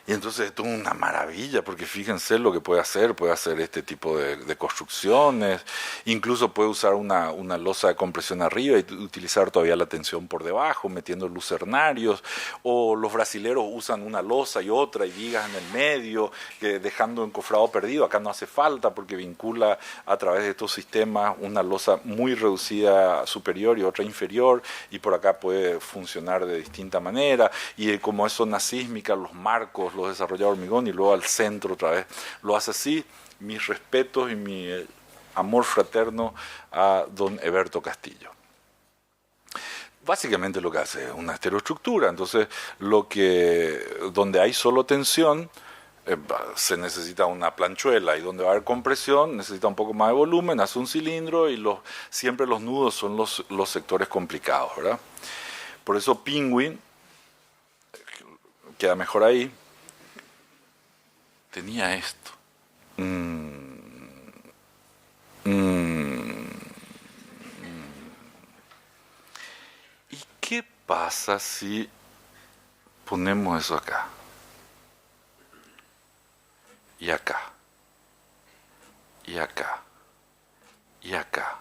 Y entonces esto es una maravilla, porque fíjense lo que puede hacer este tipo de construcciones, incluso puede usar una losa de compresión arriba y utilizar todavía la tensión por debajo, metiendo lucernarios, o los brasileros usan una losa y otra y vigas en el medio, dejando encofrado perdido. Acá no hace falta porque vincula a través de estos sistemas una losa muy reducida superior y otra inferior, y por acá puede funcionar de distinta manera, y como es zona sísmica, los marcos los desarrolla hormigón y luego al centro otra vez. Lo hace así. Mis respetos y mi amor fraterno a don Heberto Castillo. Básicamente lo que hace es una estereoestructura. Entonces, donde hay solo tensión, se necesita una planchuela, y donde va a haber compresión necesita un poco más de volumen, hace un cilindro y siempre los nudos son los sectores complicados, ¿verdad? Por eso Penguin queda mejor ahí. Tenía esto. ¿Y qué pasa si ponemos eso acá? Y acá. Y acá. Y acá.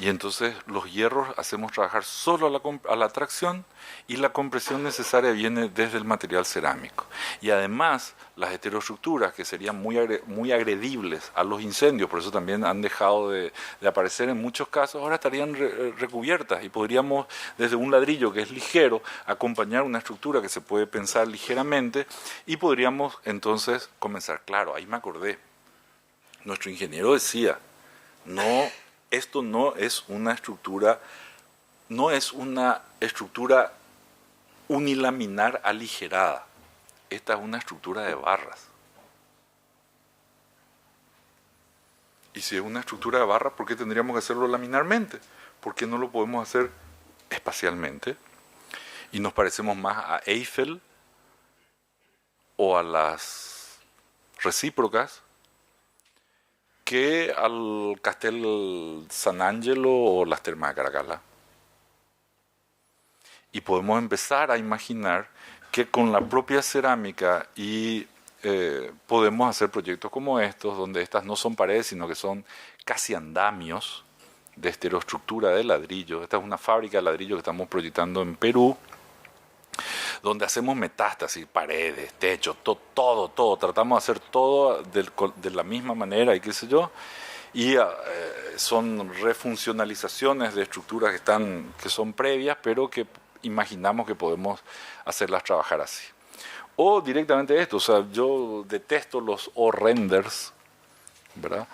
Y entonces los hierros hacemos trabajar solo a la tracción y la compresión necesaria viene desde el material cerámico. Y además las heteroestructuras que serían muy agredibles a los incendios, por eso también han dejado de aparecer en muchos casos, ahora estarían recubiertas y podríamos desde un ladrillo que es ligero acompañar una estructura que se puede pensar ligeramente y podríamos entonces comenzar. Claro, ahí me acordé, nuestro ingeniero decía, esto no es una estructura unilaminar aligerada. Esta es una estructura de barras. Y si es una estructura de barras, ¿por qué tendríamos que hacerlo laminarmente? ¿Por qué no lo podemos hacer espacialmente? Y nos parecemos más a Eiffel o a las recíprocas que al Castel San Angelo o las Termas de Caracalla. Y podemos empezar a imaginar que con la propia cerámica y podemos hacer proyectos como estos, donde estas no son paredes, sino que son casi andamios de estereoestructura de ladrillo. Esta es una fábrica de ladrillo que estamos proyectando en Perú, donde hacemos metástasis, paredes, techos, todo. Tratamos de hacer todo de la misma manera y qué sé yo. Y son refuncionalizaciones de estructuras que son previas, pero que imaginamos que podemos hacerlas trabajar así. O directamente esto, o sea, yo detesto los O-renders, ¿verdad?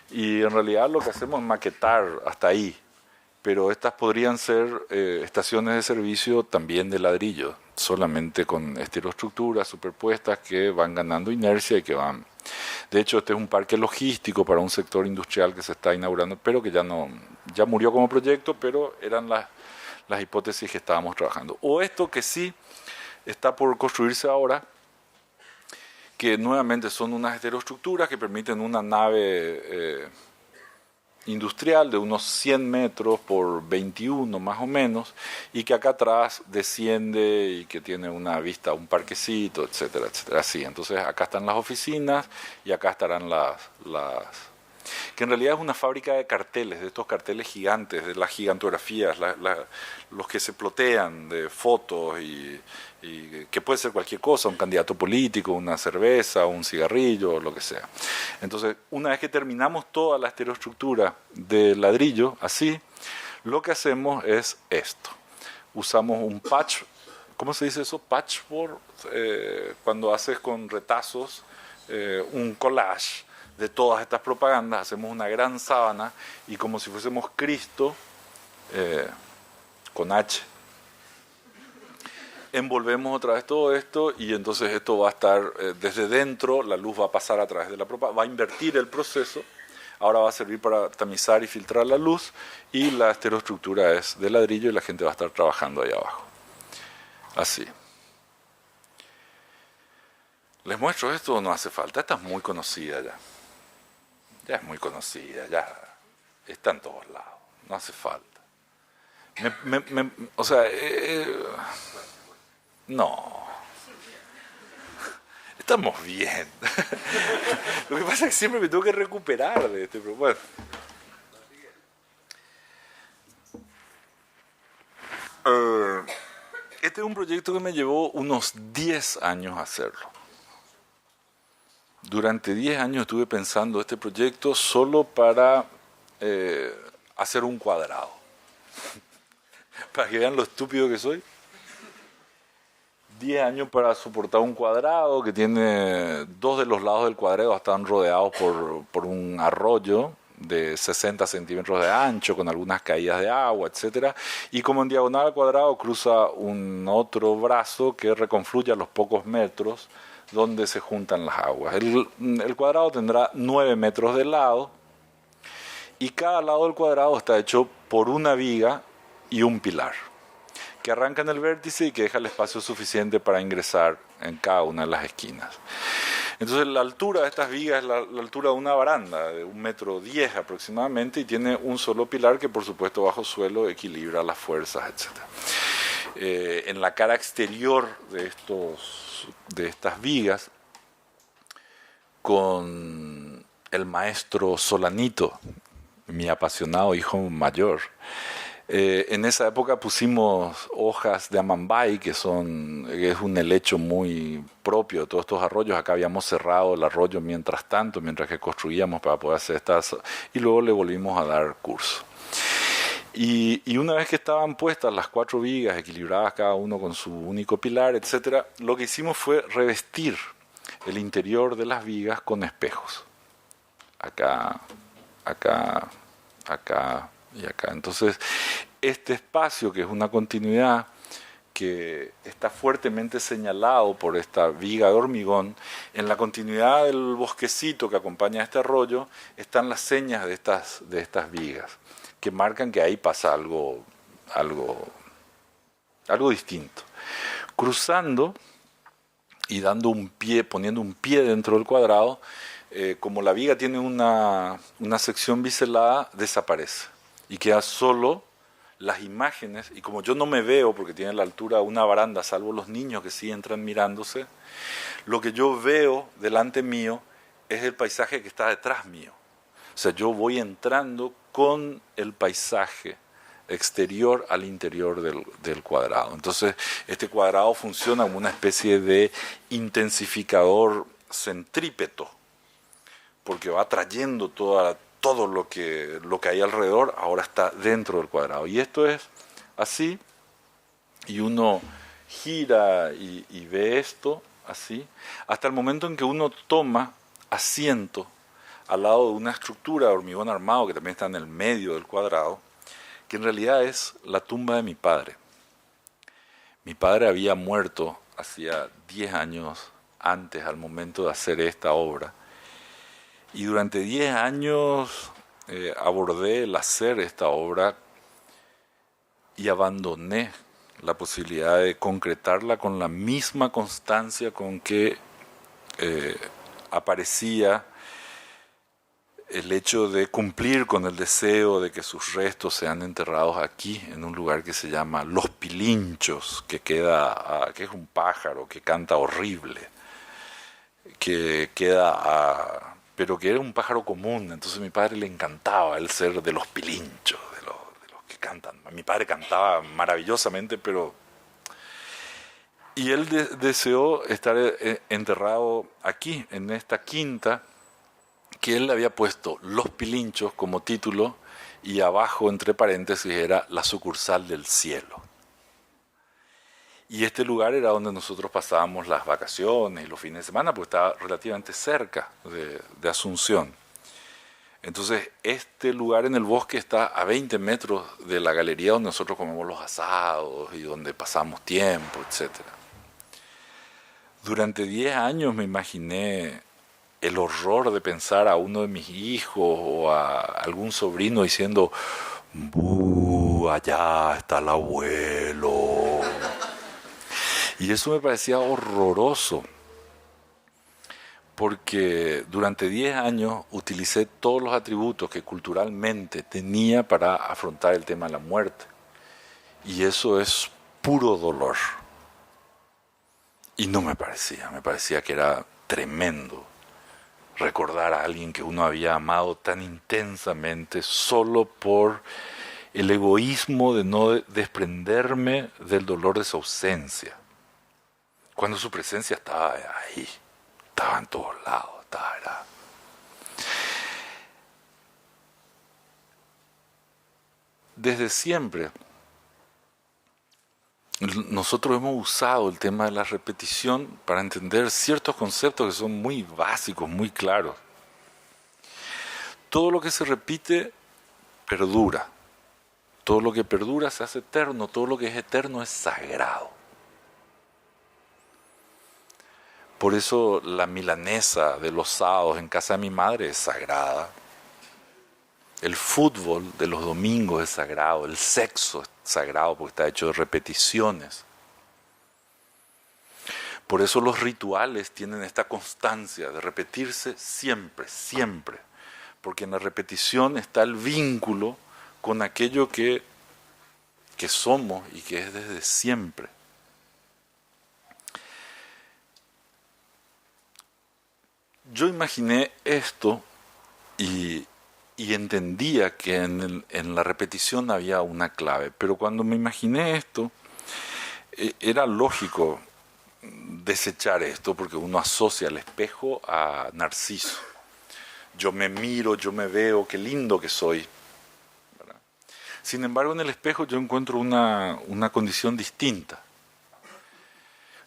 Y en realidad lo que hacemos es maquetar hasta ahí, pero estas podrían ser estaciones de servicio también de ladrillo, solamente con estereoestructuras superpuestas que van ganando inercia y que van... De hecho, este es un parque logístico para un sector industrial que se está inaugurando, pero que ya murió como proyecto, pero eran las hipótesis que estábamos trabajando. O esto que sí está por construirse ahora, que nuevamente son unas heteroestructuras que permiten una nave industrial de unos 100 metros por 21 más o menos, y que acá atrás desciende y que tiene una vista a un parquecito, etcétera, etcétera. Así, entonces acá están las oficinas y acá estarán que en realidad es una fábrica de carteles, de estos carteles gigantes, de las gigantografías, los que se plotean de fotos y que puede ser cualquier cosa, un candidato político, una cerveza, un cigarrillo, lo que sea. Entonces, una vez que terminamos toda la estereoestructura de ladrillo, así, lo que hacemos es esto. Usamos un patch, ¿cómo se dice eso? Patchwork, cuando haces con retazos un collage de todas estas propagandas, hacemos una gran sábana y como si fuésemos Cristo, con H, envolvemos otra vez todo esto y entonces esto va a estar desde dentro, la luz va a pasar a través de la propaganda, va a invertir el proceso, ahora va a servir para tamizar y filtrar la luz y la estereoestructura es de ladrillo y la gente va a estar trabajando ahí abajo. Así. ¿Les muestro esto o no hace falta? Esta es muy conocida ya. Ya es muy conocida, ya está en todos lados, no hace falta. O sea, no, estamos bien. Lo que pasa es que siempre me tengo que recuperar de este, pero bueno. Este es un proyecto que me llevó unos 10 años hacerlo. Durante 10 años estuve pensando este proyecto solo para hacer un cuadrado. Para que vean lo estúpido que soy. 10 años para soportar un cuadrado que tiene 2 de los lados del cuadrado están rodeados por un arroyo de 60 centímetros de ancho con algunas caídas de agua, etcétera, y como en diagonal al cuadrado cruza un otro brazo que reconfluye a los pocos metros donde se juntan las aguas. El cuadrado tendrá 9 metros de lado y cada lado del cuadrado está hecho por una viga y un pilar que arranca en el vértice y que deja el espacio suficiente para ingresar en cada una de las esquinas. Entonces la altura de estas vigas es la altura de una baranda de 1,10 metros aproximadamente y tiene un solo pilar que por supuesto bajo suelo equilibra las fuerzas, etc. En la cara exterior de estas vigas, con el maestro Solanito, mi apasionado hijo mayor. En esa época pusimos hojas de amambay, que es un helecho muy propio de todos estos arroyos. Acá habíamos cerrado el arroyo mientras tanto, mientras que construíamos para poder hacer estas, y luego le volvimos a dar curso. Y una vez que estaban puestas las 4 vigas, equilibradas cada uno con su único pilar, etcétera, lo que hicimos fue revestir el interior de las vigas con espejos. Acá, acá, acá y acá. Entonces, este espacio, que es una continuidad que está fuertemente señalado por esta viga de hormigón, en la continuidad del bosquecito que acompaña a este arroyo están las señas de estas vigas, que marcan que ahí pasa algo distinto. Cruzando y dando un pie, poniendo un pie dentro del cuadrado, como la viga tiene una sección biselada, desaparece y queda solo las imágenes. Y como yo no me veo, porque tiene la altura de una baranda, salvo los niños que sí entran mirándose, lo que yo veo delante mío es el paisaje que está detrás mío. O sea, yo voy entrando con el paisaje exterior al interior del cuadrado. Entonces, este cuadrado funciona como una especie de intensificador centrípeto, porque va trayendo todo lo que hay alrededor, ahora está dentro del cuadrado. Y esto es así, y uno gira y ve esto así, hasta el momento en que uno toma asiento al lado de una estructura de hormigón armado que también está en el medio del cuadrado, que en realidad es la tumba de mi padre. Mi padre había muerto hacía 10 años antes, al momento de hacer esta obra, y durante 10 años abordé el hacer esta obra y abandoné la posibilidad de concretarla con la misma constancia con que aparecía el hecho de cumplir con el deseo de que sus restos sean enterrados aquí, en un lugar que se llama Los Pilinchos, que es un pájaro que canta horrible, pero que era un pájaro común. Entonces a mi padre le encantaba el ser de los pilinchos, de los que cantan. Mi padre cantaba maravillosamente, pero... Y él deseó estar enterrado aquí, en esta quinta, que él le había puesto Los Pilinchos como título, y abajo, entre paréntesis, era la sucursal del cielo. Y este lugar era donde nosotros pasábamos las vacaciones y los fines de semana, porque estaba relativamente cerca de Asunción. Entonces, este lugar en el bosque está a 20 metros de la galería donde nosotros comemos los asados y donde pasamos tiempo, etc. Durante 10 años me imaginé el horror de pensar a uno de mis hijos o a algún sobrino diciendo: "Buh, allá está el abuelo". Y eso me parecía horroroso, porque durante 10 años utilicé todos los atributos que culturalmente tenía para afrontar el tema de la muerte. Y eso es puro dolor. Y no me parecía que era tremendo recordar a alguien que uno había amado tan intensamente solo por el egoísmo de no desprenderme del dolor de su ausencia, cuando su presencia estaba ahí, estaba en todos lados, estaba. Desde siempre nosotros hemos usado el tema de la repetición para entender ciertos conceptos que son muy básicos, muy claros. Todo lo que se repite perdura. Todo lo que perdura se hace eterno. Todo lo que es eterno es sagrado. Por eso la milanesa de los sábados en casa de mi madre es sagrada. El fútbol de los domingos es sagrado. El sexo es sagrado porque está hecho de repeticiones. Por eso los rituales tienen esta constancia de repetirse siempre, siempre. Porque en la repetición está el vínculo con aquello que somos y que es desde siempre. Yo imaginé esto y y entendía que en la repetición había una clave. Pero cuando me imaginé esto, era lógico desechar esto porque uno asocia el espejo a Narciso. Yo me miro, yo me veo, qué lindo que soy. ¿Verdad? Sin embargo, en el espejo yo encuentro una condición distinta.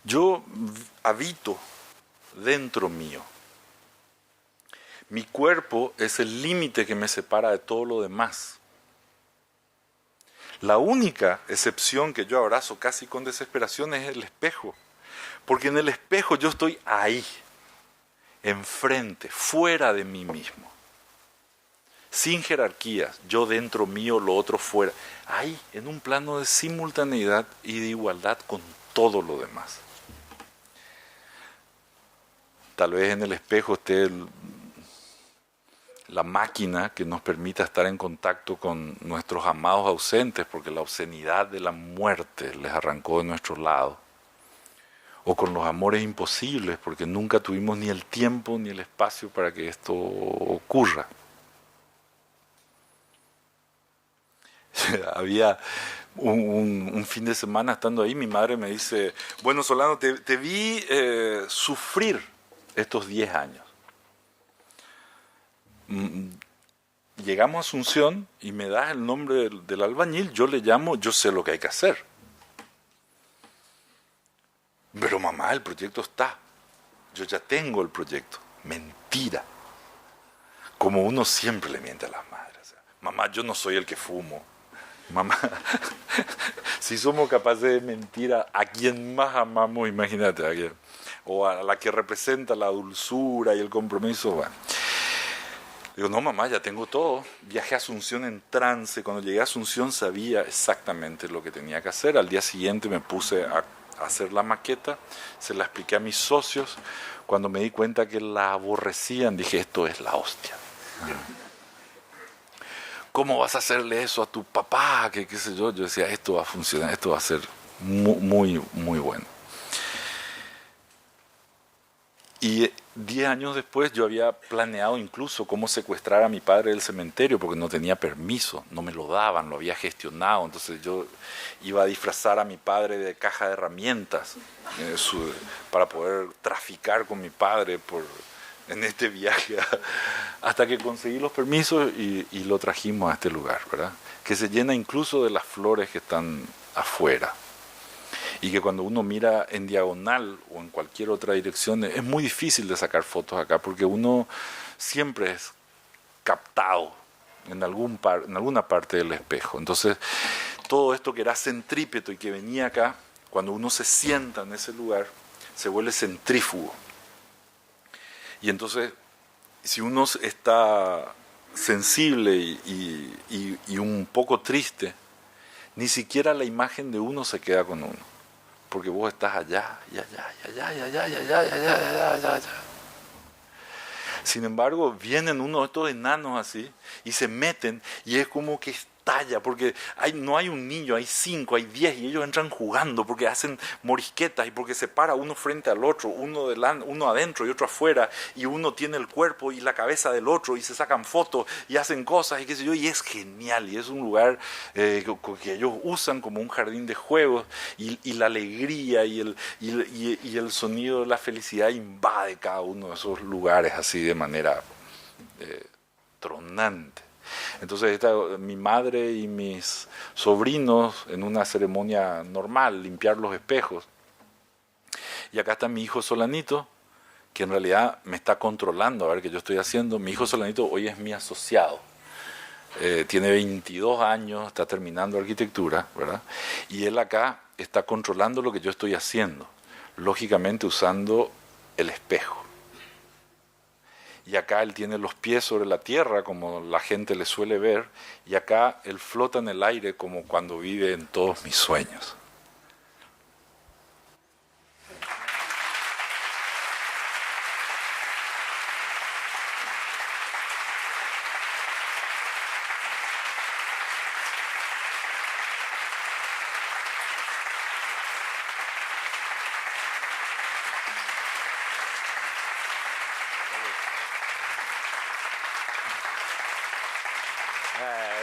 Yo habito dentro mío. Mi cuerpo es el límite que me separa de todo lo demás. La única excepción que yo abrazo casi con desesperación es el espejo. Porque en el espejo yo estoy ahí, enfrente, fuera de mí mismo. Sin jerarquías, yo dentro mío, lo otro fuera. Ahí, en un plano de simultaneidad y de igualdad con todo lo demás. Tal vez en el espejo esté la máquina que nos permita estar en contacto con nuestros amados ausentes, porque la obscenidad de la muerte les arrancó de nuestro lado. O con los amores imposibles, porque nunca tuvimos ni el tiempo ni el espacio para que esto ocurra. Había un fin de semana estando ahí, mi madre me dice, bueno, Solano, te vi sufrir estos 10 años. Llegamos a Asunción y me das el nombre del albañil, yo le llamo, yo sé lo que hay que hacer. Pero mamá, el proyecto está, yo ya tengo el proyecto. Mentira. Como uno siempre le miente a las madres. O sea, mamá, yo no soy el que fumo. Mamá, si somos capaces de mentir a quien más amamos, imagínate, a quien, o a la que representa la dulzura y el compromiso. Bueno. Digo, no mamá, ya tengo todo. Viajé a Asunción en trance. Cuando llegué a Asunción sabía exactamente lo que tenía que hacer. Al día siguiente me puse a hacer la maqueta, se la expliqué a mis socios. Cuando me di cuenta que la aborrecían, dije, esto es la hostia. ¿Cómo vas a hacerle eso a tu papá? ¿Qué sé yo? Yo decía, esto va a funcionar, esto va a ser muy, muy bueno. Y 10 años después yo había planeado incluso cómo secuestrar a mi padre del cementerio porque no tenía permiso, no me lo daban, lo había gestionado. Entonces yo iba a disfrazar a mi padre de caja de herramientas para poder traficar con mi padre en este viaje hasta que conseguí los permisos y lo trajimos a este lugar, ¿verdad? Que se llena incluso de las flores que están afuera. Y que cuando uno mira en diagonal o en cualquier otra dirección es muy difícil de sacar fotos acá porque uno siempre es captado en alguna parte del espejo. Entonces todo esto que era centrípeto y que venía acá, cuando uno se sienta en ese lugar se vuelve centrífugo. Y entonces si uno está sensible y un poco triste, ni siquiera la imagen de uno se queda con uno. Porque vos estás allá, y allá, y allá, y allá, y allá, y allá, y allá. Sin embargo, vienen uno de estos enanos así y se meten y es como que estalla, porque no hay un niño, hay 5, hay 10 y ellos entran jugando porque hacen morisquetas y porque se para uno frente al otro, uno adentro y otro afuera, y uno tiene el cuerpo y la cabeza del otro y se sacan fotos y hacen cosas y qué sé yo, y es genial y es un lugar que ellos usan como un jardín de juegos y la alegría y el sonido de la felicidad invade cada uno de esos lugares así de manera tronante. Entonces mi madre y mis sobrinos en una ceremonia normal, limpiar los espejos. Y acá está mi hijo Solanito, que en realidad me está controlando a ver qué yo estoy haciendo. Mi hijo Solanito hoy es mi asociado. Tiene 22 años, está terminando arquitectura, ¿verdad? Y él acá está controlando lo que yo estoy haciendo, lógicamente usando el espejo. Y acá él tiene los pies sobre la tierra, como la gente le suele ver, y acá él flota en el aire como cuando vive en todos mis sueños.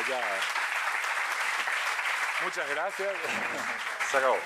Ya. Muchas gracias. Se acabó.